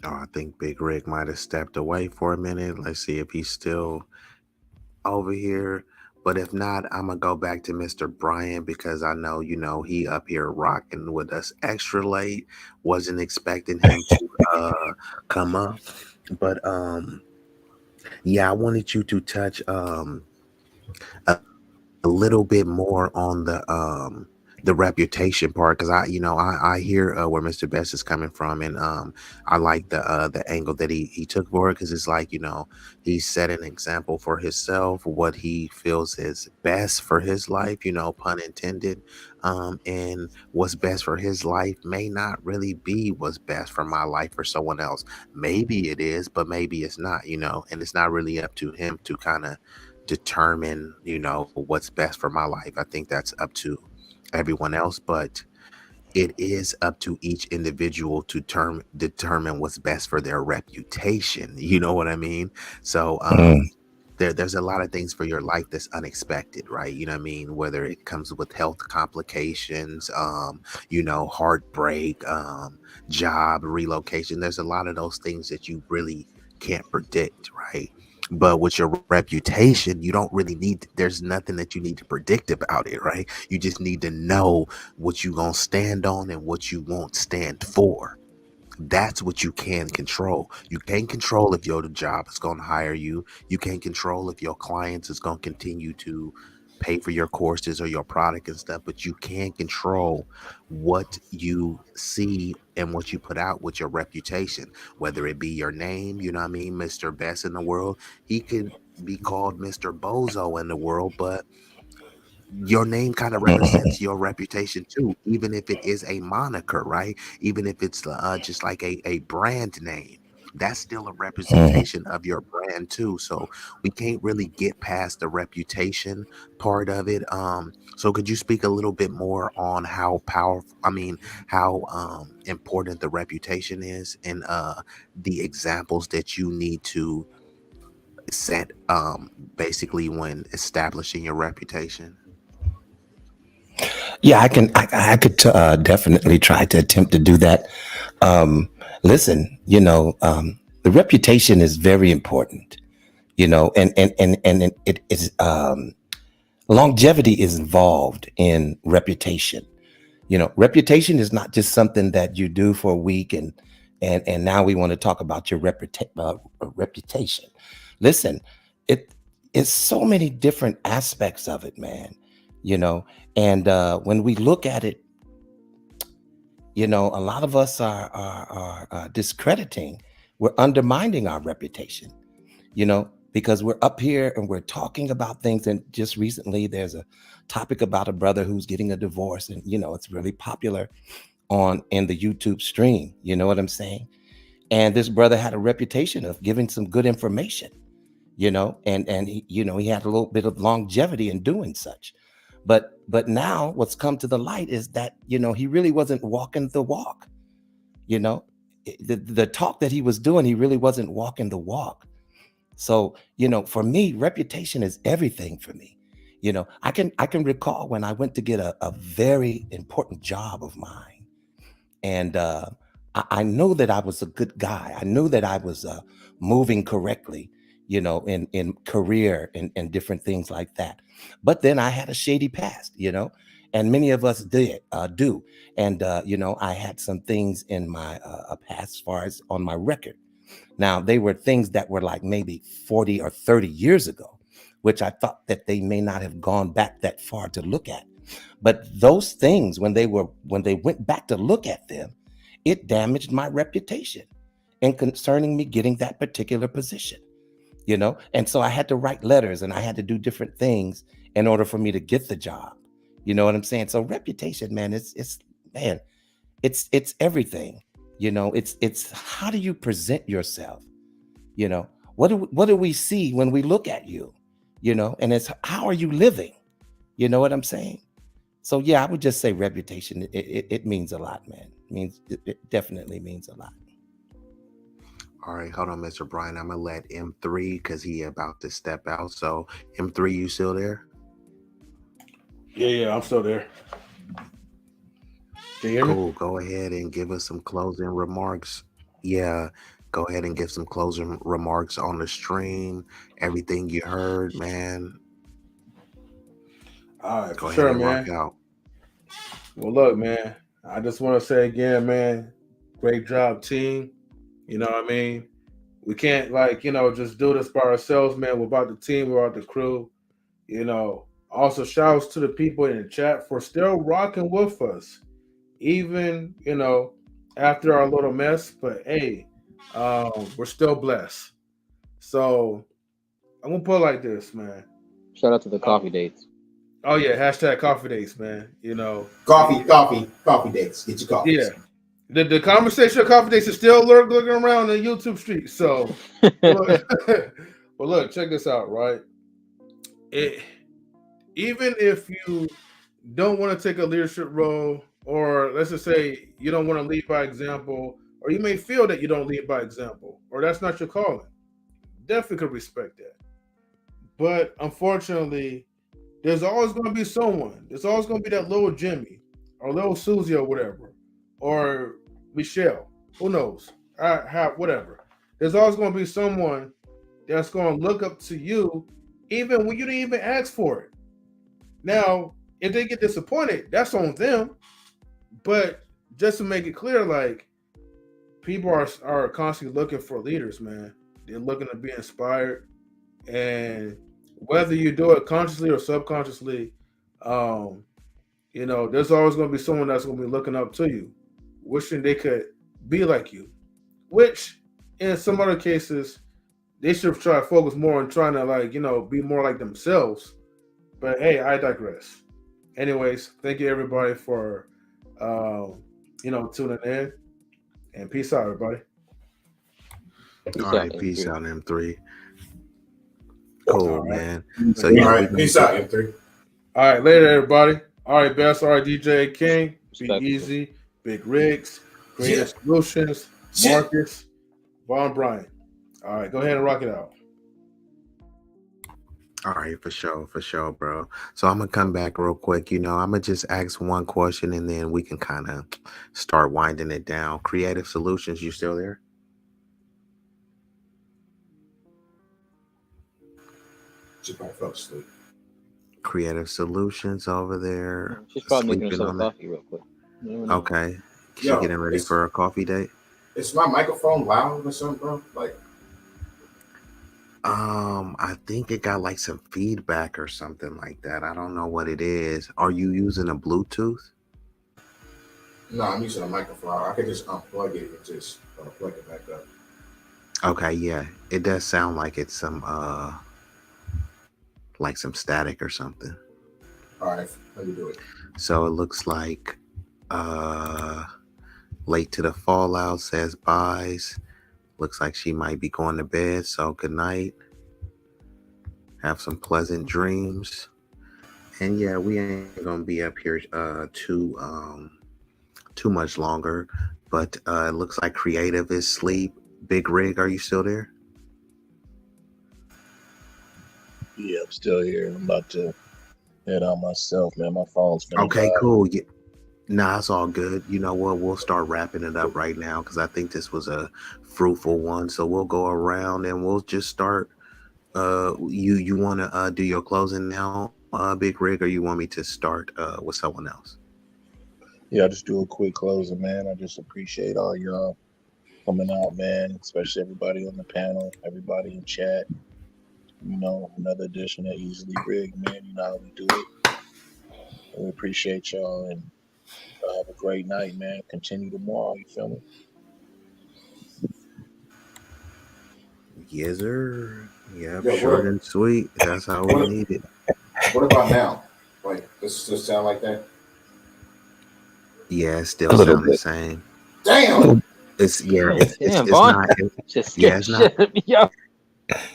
Oh, I think Big Rig might have stepped away for a minute. Let's see if he's still over here. But if not, I'm gonna go back to Mr. Bryant, because I know, he up here rocking with us extra late. Wasn't expecting him to come up. But yeah, I wanted you to touch a little bit more on the the reputation part, because I hear where Mr. Best is coming from, and I like the angle that he took for it, because it's like, he set an example for himself, what he feels is best for his life, pun intended. And what's best for his life may not really be what's best for my life or someone else. Maybe it is, but maybe it's not, and it's not really up to him to kind of determine, what's best for my life. I think that's up to everyone else, but it is up to each individual to determine what's best for their reputation. You know what I mean? So Mm, there's a lot of things for your life that's unexpected, right? You know what I mean? Whether it comes with health complications, heartbreak, job relocation. There's a lot of those things that you really can't predict, right? But with your reputation, you don't really there's nothing that you need to predict about it, right? You just need to know what you gonna stand on and what you won't stand for. That's what you can control. You can't control if your job is going to hire you. You can't control if your clients is going to continue to pay for your courses or your product and stuff, but you can control what you see and what you put out with your reputation, whether it be your name, you know what I mean, Mr. Best in the world. He could be called Mr. Bozo in the world, but your name kind of represents your reputation too, even if it is a moniker, right? Even if it's just like a brand name, that's still a mm. representation of your brand too. So we can't really get past the reputation part of it. So could you speak a little bit more on how powerful, I mean, how important the reputation is, and the examples that you need to set basically when establishing your reputation? Yeah, I could definitely try to attempt to do that. Um, Listen, the reputation is very important, and it is, longevity is involved in reputation. Reputation is not just something that you do for a week, and now we want to talk about your reputation. Listen, it it's so many different aspects of it, man. You know, and when we look at it, a lot of us are discrediting. We're undermining our reputation. Because we're up here and we're talking about things. And just recently, there's a topic about a brother who's getting a divorce, and it's really popular on in the YouTube stream. You know what I'm saying? And this brother had a reputation of giving some good information. And he had a little bit of longevity in doing such. But now what's come to the light is that he really wasn't walking the walk. You know, the talk that he was doing, he really wasn't walking the walk. So, for me, reputation is everything for me. I can recall when I went to get a very important job of mine, and I know that I was a good guy. I knew that I was moving correctly, in career and different things like that. But then I had a shady past, and many of us do. And I had some things in my past, as far as on my record. Now, they were things that were like maybe 40 or 30 years ago, which I thought that they may not have gone back that far to look at. But those things, when they went back to look at them, it damaged my reputation in concerning me getting that particular position. And so I had to write letters and I had to do different things in order for me to get the job. You know what I'm saying? So reputation, man, it's man, it's everything. It's how do you present yourself? What do we see when we look at you? And it's how are you living? You know what I'm saying? So yeah, I would just say reputation. It means a lot, man. It definitely means a lot. All right, hold on, Mr. Brian. I'm gonna let M3 because he about to step out. So M3, you still there? Yeah, I'm still there. Can you hear me? Cool. Go ahead and give us some closing remarks. Yeah, go ahead and give some closing remarks on the stream. Everything you heard, man. All right, for Go ahead sure, and rock man. out. Well, look, man. I just want to say again, man. Great job, team. You know what I mean? We can't just do this by ourselves, man. We're about the team. We're about the crew. You know, Also, shouts to the people in the chat for still rocking with us, even after our little mess. But hey, we're still blessed. So I'm gonna put it like this, man. Shout out to the Uh, coffee dates. oh yeah, hashtag coffee dates, man. Coffee dates. Get your Yeah. coffees. The conversation of coffee dates is still lurking around the YouTube street. So, look, but look, check this out, right? It even if you don't want to take a leadership role, or let's just say you don't want to lead by example, or you may feel that you don't lead by example, or that's not your calling, definitely could respect that. But unfortunately, there's always going to be someone. There's always going to be that little Jimmy, or little Susie, or whatever, or Michelle. Who knows? Whatever. There's always going to be someone that's going to look up to you, even when you didn't even ask for it. Now, if they get disappointed, that's on them. But just to make it clear, like people are constantly looking for leaders, man. They're looking to be inspired, and whether you do it consciously or subconsciously, um, there's always going to be someone that's going to be looking up to you, wishing they could be like you. Which, in some other cases, they should try to focus more on trying to be more like themselves. But hey, I digress. Anyways, thank you everybody for tuning in, and peace out, everybody. Peace All out, right, peace M3. out, M3. All Cool, right. man. So All yeah, All we right. gonna Peace out, M3. All right, later, everybody. All right, Best. All right, DJ King, Respectful. B-Eazy, Big Rigs, Yeah. Creative Solutions, Yeah. Marcus, Vaughn Bryant. All right, go ahead and rock it out. All right, for sure, bro. So I'm gonna come back real quick. I'm gonna just ask one question and then we can kind of start winding it down. Creative Solutions, you still there? She probably fell asleep. Creative Solutions over there, She's probably making sleeping herself a on it. coffee real quick. You never know. Okay, she Yo, getting ready for a coffee date. is my microphone loud or something, bro? Like, I think it got like some feedback or something like that. I don't know what it is. Are you using a Bluetooth? no, I'm using a microphone. I could just unplug it and just plug it back up. Okay, yeah, it does sound like some static or something. All right, let me do it. So it looks like late to the fallout says buys. Looks like she might be going to bed. So good night. Have some pleasant dreams. And yeah, we ain't gonna be up here too much longer. But it looks like Creative is sleep. Big Rig, are you still there? Yeah, I'm still here. I'm about to head out myself, man. My phone's finna Okay, die. cool. Yeah. Nah, it's all good. You know what? We'll start wrapping it up right now because I think this was a fruitful one. So we'll go around and we'll just start. You want to do your closing now, Big Rig, or you want me to start with someone else? Yeah, I'll just do a quick closing, man. I just appreciate all y'all coming out, man, especially everybody on the panel, everybody in chat. Another edition of Easily Rigged, man. You know how we do it. We appreciate y'all and have a great night, man. Continue tomorrow, you feel me? Yes, sir. Yep, Yo, short and sweet. That's how we what, need it. what about now? Like, does it still sound like that? Yeah, it A still little sound the bit. same. Damn! It's Damn, it's Vaughn. not Just yeah, scared it's the not shit out of me, yo.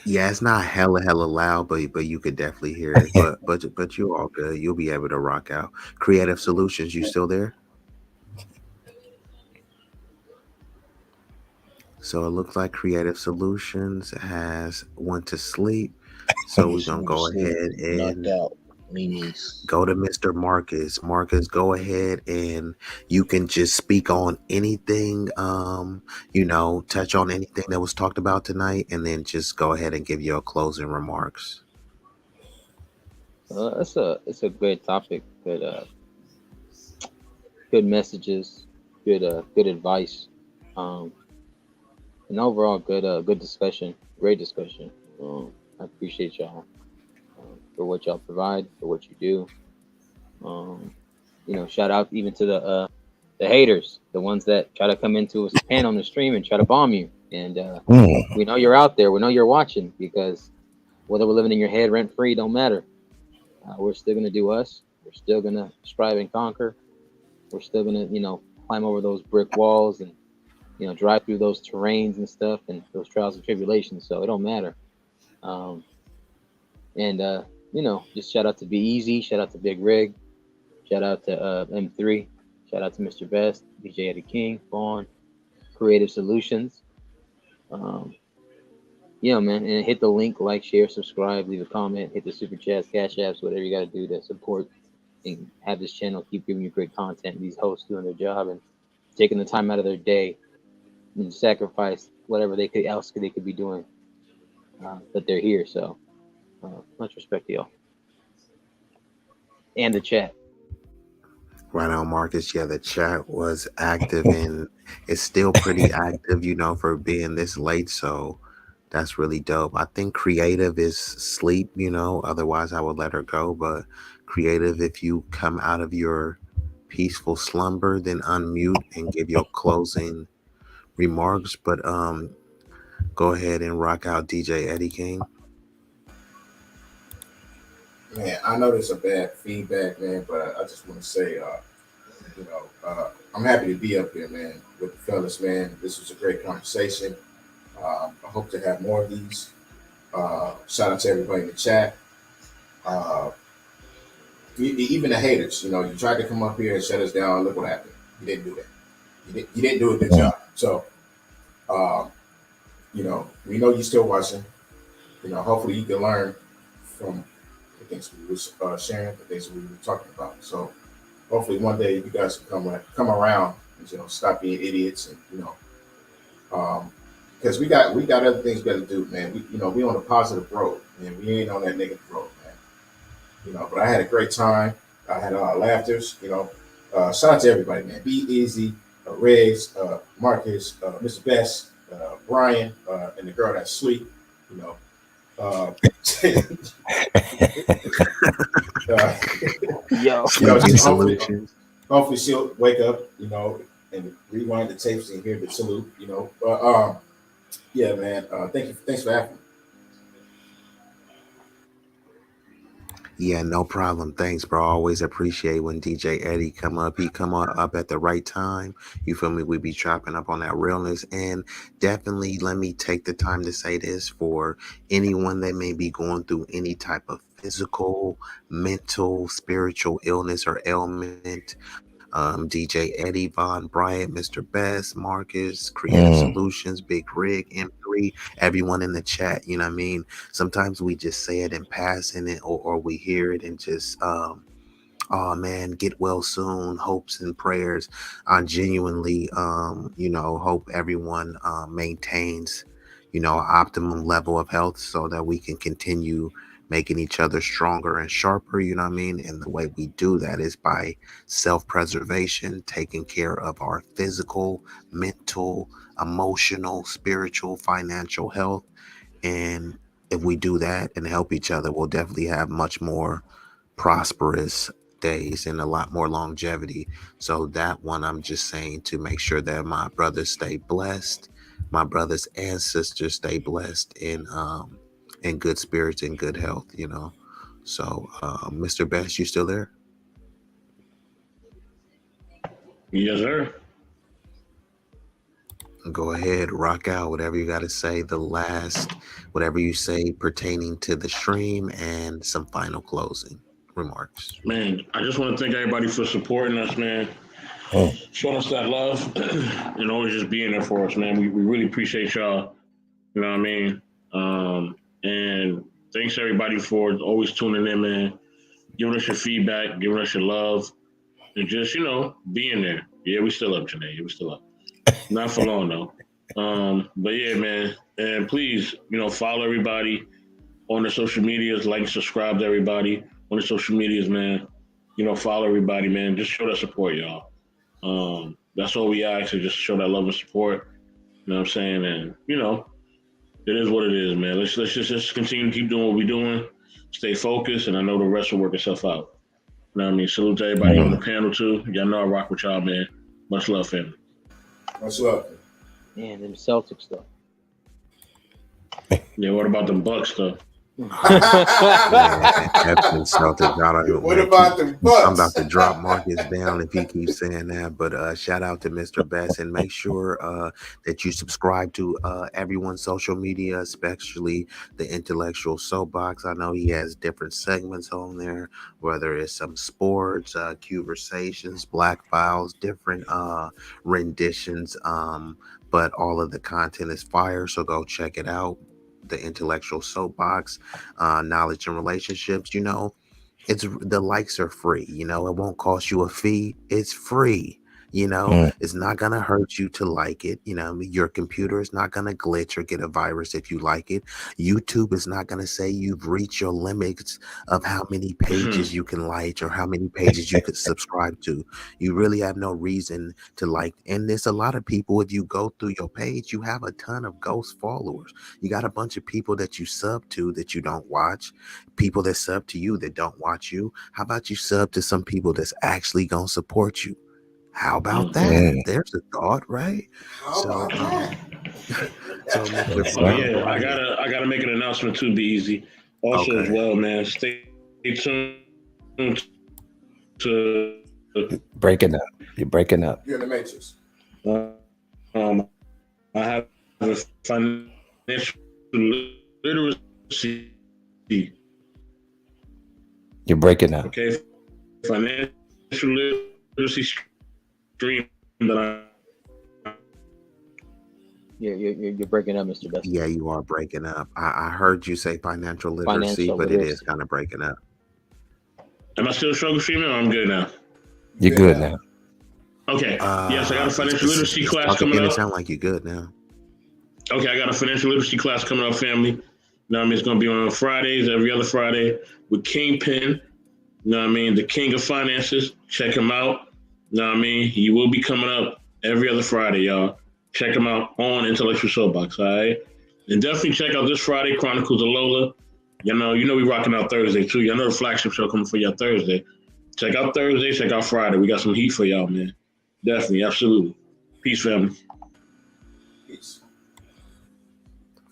yeah, it's not hella loud, but you could definitely hear it. But you all good. You'll be able to rock out. Creative Solutions, you still there? So it looks like Creative Solutions has went to sleep. So we're She gonna went to go sleep, ahead knocked and out. Mimi's. go to Mr. Marcus. Marcus, go ahead and you can just speak on anything, touch on anything that was talked about tonight, and then just go ahead and give your closing remarks. It's a great topic. Good messages. Good advice. Um, and overall good discussion. Great discussion. I appreciate y'all. for what y'all provide, for what you do. Shout out even to the haters, the ones that try to come into a pan on the stream and try to bomb you. And Mm. we know you're out there. We know you're watching, because whether we're living in your head rent free, don't matter. We're still gonna do us. We're still gonna strive and conquer. We're still gonna, climb over those brick walls and drive through those terrains and stuff and those trials and tribulations. So it don't matter. Um, and just shout out to B-Eazy, shout out to Big Rig, shout out to M3, shout out to Mr. Best, DJ Eddie King, Vaughn, Creative Solutions. Um, yeah, man, and hit the link, like, share, subscribe, leave a comment, hit the super chats, cash apps, whatever you got to do to support and have this channel keep giving you great content. These hosts doing their job and taking the time out of their day and sacrifice whatever they could be doing, but they're here. So much respect to y'all and the chat. Right on, Marcus. Yeah, the chat was active and it's still pretty active, for being this late. So that's really dope. I think creative is sleep, otherwise I would let her go. But creative, if you come out of your peaceful slumber, then unmute and give your closing remarks. But go ahead and rock out, DJ Eddie King. Man, I know there's a bad feedback, man, but I just want to say, I'm happy to be up here, man, with the fellas, man. This was a great conversation. I hope to have more of these. Shout out to everybody in the chat. Even the haters, you tried to come up here and shut us down. Look what happened. You didn't do that. You didn't do a good job. So, we know you're still watching. Hopefully you can learn from the things we were sharing, the things we were talking about. So, hopefully one day you guys can come around and stop being idiots and because we got other things we got to do, man. We on a positive road, man. We ain't on that negative road, man. But I had a great time. I had laughters. Shout out to everybody, man. B-Eazy, Riggs, Marcus, Mr. Best, Brian, and the girl that's sweet. Yo, hopefully she'll wake up, and rewind the tapes and hear the salute, But yeah, man. Thanks for having me. Yeah, no problem. Thanks, bro. Always appreciate when DJ Eddie come up. He come on up at the right time. You feel me? We be chopping up on that realness. And definitely let me take the time to say this for anyone that may be going through any type of physical, mental, spiritual illness or ailment. DJ Eddie, Vaughn Bryant, Mr. Best, Marcus, Creative Solutions, Big Rig, M3, everyone in the chat. You know what I mean? Sometimes we just say it in passing it, or we hear it and just oh man, get well soon, hopes and prayers. I genuinely hope everyone maintains optimum level of health so that we can continue making each other stronger and sharper, you know what I mean? And the way we do that is by self-preservation, taking care of our physical, mental, emotional, spiritual, financial health. And if we do that and help each other, we'll definitely have much more prosperous days and a lot more longevity. So that one, I'm just saying to make sure that my brothers stay blessed, my brothers and sisters stay blessed in good spirits and good health. So Mr. Best, you still there? Yes, sir. Go ahead, rock out whatever you got to say, the last whatever you say pertaining to the stream, and some final closing remarks. Man, I just want to thank everybody for supporting us, man. Showing us that love and always just being there for us, man. We really appreciate y'all. You know what I mean? And thanks everybody for always tuning in, man. Giving us your feedback, giving us your love, and just, being there. Yeah, we still up, Janae. Yeah, we still up. Not for long, though. But yeah, man. And please, follow everybody on the social medias, like and subscribe to everybody on the social medias, man. Follow everybody, man. Just show that support, y'all. That's all we ask, is just show that love and support. You know what I'm saying? And, it is what it is, man. Let's just continue to keep doing what we're doing. stay focused, and I know the rest will work itself out. You know what I mean? Salute to everybody on the panel too. Y'all know I rock with y'all, man. Much love, family. Much love. Man, them Celtics though. Yeah, what about them Bucks though? Man, Epson Celtics. I don't even, What man, about them I'm Bucks? about to drop Marcus down if he keeps saying that. But shout out to Mr. Best, and make sure that you subscribe to everyone's social media, especially the Intellectual Soapbox. I know he has different segments on there, whether it's some sports, conversations, Black Files, different renditions. But all of the content is fire, so go check it out. The Intellectual Soapbox, knowledge and relationships. It's the likes are free. It won't cost you a fee. It's free. Mm. It's not gonna hurt you to like it. Your computer is not gonna glitch or get a virus if you like it. YouTube is not gonna say you've reached your limits of how many pages you can like or how many pages you could subscribe to. You really have no reason to like. And there's a lot of people, if you go through your page, you have a ton of ghost followers. You got a bunch of people that you sub to that you don't watch, people that sub to you that don't watch you. How about you sub to some people that's actually gonna support you? How about that? Mm. There's a thought, right? How about that? So Mr. Yes, Oh sir. Vouaghn yeah, Bryant. I gotta make an announcement too. B-Eazy. Also as Okay. well, man. Stay tuned to. Breaking up. You're breaking up. You're in the Matrix. Um, I have a financial literacy. You're breaking up. Okay, financial literacy stream that You're breaking up, Mr. Best. Yeah, you are breaking up. I heard you say financial literacy, Financial but it is literacy. kind of breaking up. am I still struggle streaming or I'm good now? You're good now. Okay. Yes, I got a financial literacy It's class talking, coming and it up. sounds like you're good now. Okay, I got a financial literacy class coming up, family. You know what I mean? It's going to be on Fridays, every other Friday with Kingpin. You know what I mean? The king of finances. Check him out. You know what I mean? He will be coming up every other Friday, y'all. Check him out on Intellectual SoapBox, all right? And definitely check out this Friday, Chronicles of Lola. You know we rocking out Thursday, too. Y'all know the flagship show coming for y'all Thursday. Check out Thursday, check out Friday. We got some heat for y'all, man. Definitely, absolutely. Peace, family. Peace.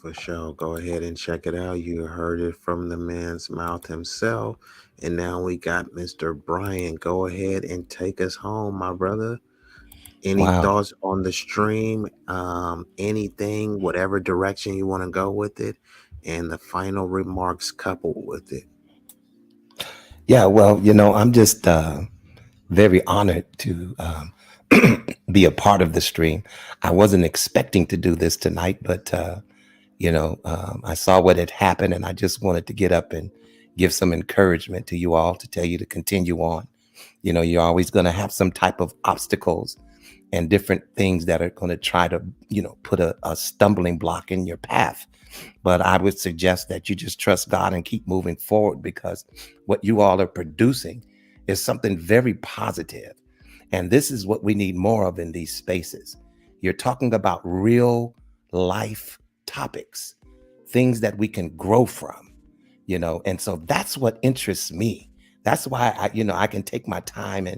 For sure. Go ahead and check it out. You heard it from the man's mouth himself. And now we got Mr. Bryant. Go ahead and take us home, my brother. Any Wow. thoughts on the stream? Anything, whatever direction you want to go with it, and the final remarks coupled with it. Yeah, well, I'm just very honored to be a part of the stream. I wasn't expecting to do this tonight, but I saw what had happened, and I just wanted to get up and give some encouragement to you all to tell you to continue on. You're always going to have some type of obstacles and different things that are going to try to, put a stumbling block in your path. But I would suggest that you just trust God and keep moving forward, because what you all are producing is something very positive. And this is what we need more of in these spaces. You're talking about real life topics, things that we can grow from, and so that's what interests me. That's why I can take my time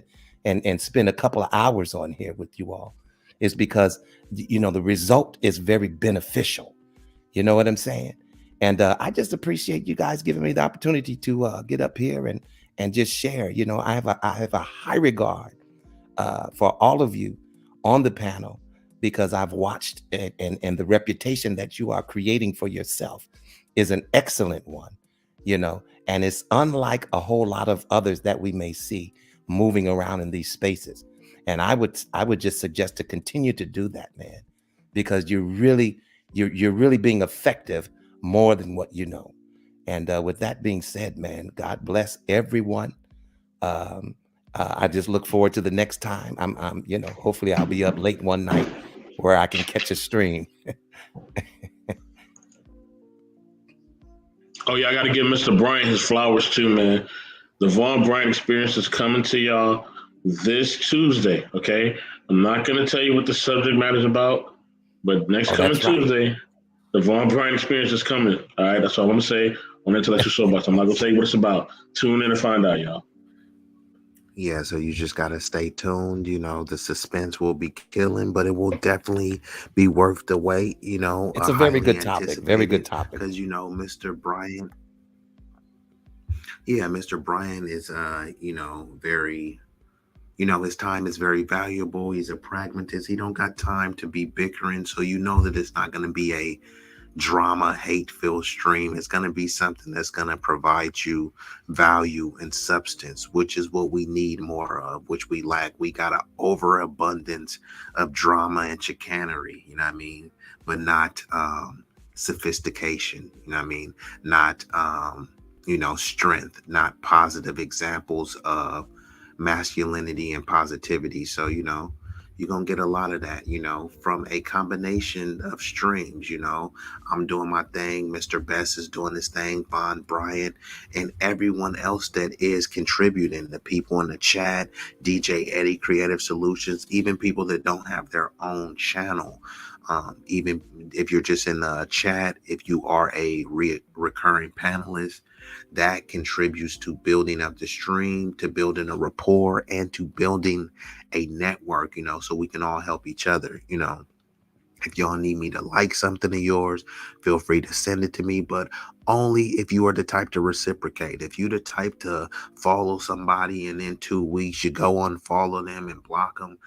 and spend a couple of hours on here with you all, is because the result is very beneficial. You know what I'm saying? And I just appreciate you guys giving me the opportunity to get up here and just share. I have a high regard for all of you on the panel, because I've watched it, and the reputation that you are creating for yourself is an excellent one, and it's unlike a whole lot of others that we may see moving around in these spaces. And I would just suggest to continue to do that, man, because you're really being effective more than what you know. And with that being said, man, God bless everyone. I just look forward to the next time. I'm hopefully I'll be up late one night where I can catch a stream. Oh yeah, I got to give Mr. Bryant his flowers too, man. The Vaughn Bryant experience is coming to y'all this Tuesday. Okay, I'm not gonna tell you what the subject matter is about, but next coming That's right. Tuesday, the Vaughn Bryant experience is coming. All right, that's all I'm gonna say on Intellectual SoapBox. I'm not gonna tell you what it's about. Tune in and find out, y'all. Yeah, so you just gotta stay tuned. The suspense will be killing, but it will definitely be worth the wait. It's a very Highly good topic. Very good anticipated topic. because Mr. Bryant. Yeah, Mr. Bryant is very. His time is very valuable. He's a pragmatist. He don't got time to be bickering, so that it's not going to be a drama, hate-filled stream. It's going to be something that's going to provide you value and substance, which is what we need more of, which we lack. We got an overabundance of drama and chicanery, you know what I mean? But not sophistication, you know what I mean? Not, strength, not positive examples of masculinity and positivity. So, you're going to get a lot of that, from a combination of streams. I'm doing my thing. Mr. Best is doing his thing. Vaughn Bryant and everyone else that is contributing, the people in the chat, DJ Eddie, Creative Solutions, even people that don't have their own channel. Even if you're just in the chat, if you are a recurring panelist, that contributes to building up the stream, to building a rapport, and to building a network, so we can all help each other. If y'all need me to like something of yours, feel free to send it to me, but only if you are the type to reciprocate. If you're the type to follow somebody and in 2 weeks you go unfollow them and block them,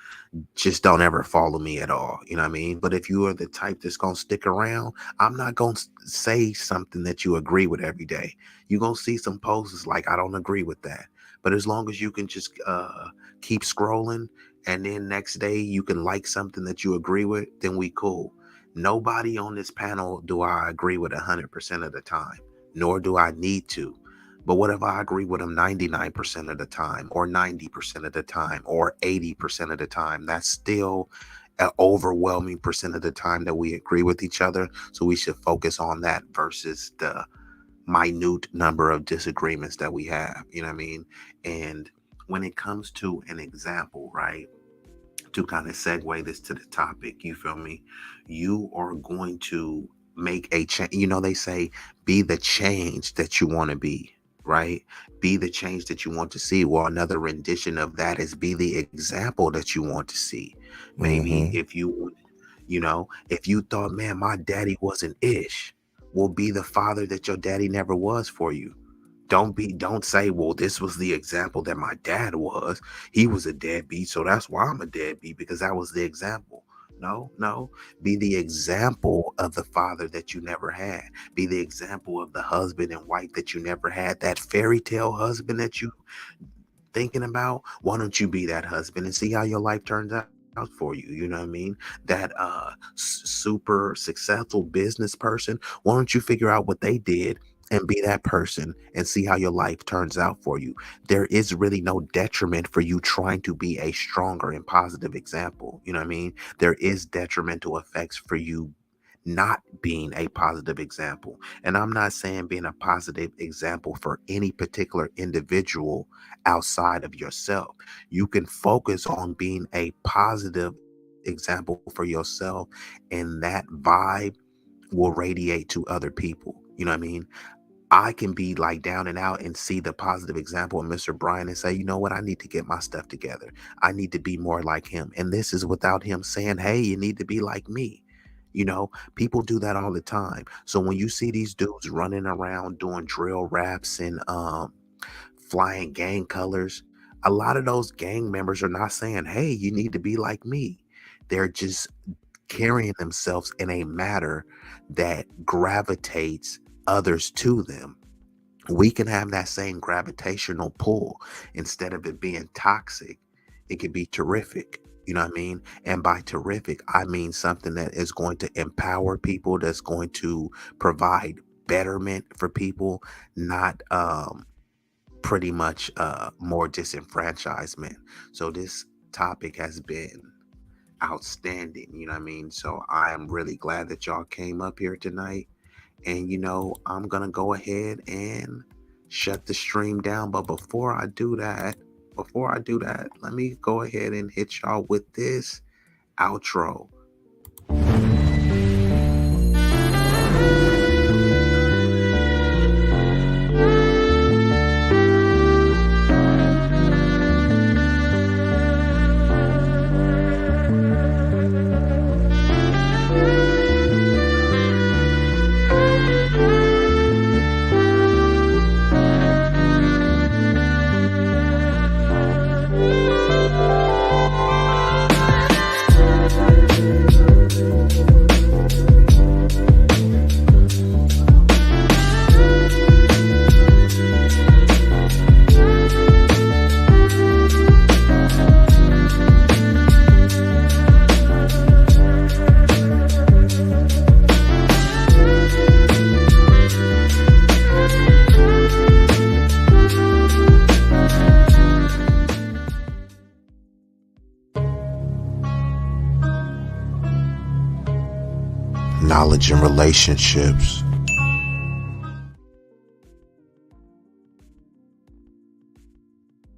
just don't ever follow me at all. You know what I mean? But if you are the type that's going to stick around, I'm not going to say something that you agree with every day. You're going to see some posts like, I don't agree with that. But as long as you can just keep scrolling, and then next day you can like something that you agree with, then we cool. Nobody on this panel do I agree with 100% of the time, nor do I need to. But what if I agree with them 99% of the time, or 90% of the time, or 80% of the time? That's still an overwhelming percent of the time that we agree with each other. So we should focus on that versus the minute number of disagreements that we have. You know what I mean? And when it comes to an example, right, to kind of segue this to the topic, you feel me? You are going to make a change. They say, be the change that you want to be, right? Be the change that you want to see. Well, another rendition of that is be the example that you want to see. Maybe Mm-hmm. if if you thought, man, my daddy wasn't ish, will be the father that your daddy never was for you. Don't say, well, this was the example that my dad was. He was a deadbeat, so that's why I'm a deadbeat, because that was the example. No. Be the example of the father that you never had. Be the example of the husband and wife that you never had. That fairy tale husband that you thinking about. Why don't you be that husband and see how your life turns out for you? You know what I mean? That super successful business person. Why don't you figure out what they did and be that person and see how your life turns out for you? There is really no detriment for you trying to be a stronger and positive example. You know what I mean? There is detrimental effects for you not being a positive example. And I'm not saying being a positive example for any particular individual outside of yourself. You can focus on being a positive example for yourself, and that vibe will radiate to other people. You know what I mean? I can be like down and out and see the positive example of Mr. Bryan and say, you know what? I need to get my stuff together. I need to be more like him. And this is without him saying, hey, you need to be like me. People do that all the time. So when you see these dudes running around doing drill raps and flying gang colors, a lot of those gang members are not saying, hey, you need to be like me. They're just carrying themselves in a manner that gravitates others to them. We can have that same gravitational pull. Instead of it being toxic, it could be terrific. You know what I mean? And by terrific, I mean something that is going to empower people, that's going to provide betterment for people, not pretty much more disenfranchisement. So this topic has been outstanding. You know what I mean? So I am really glad that y'all came up here tonight. And I'm gonna go ahead and shut the stream down. But before I do that, let me go ahead and hit y'all with this outro. knowledge and relationships.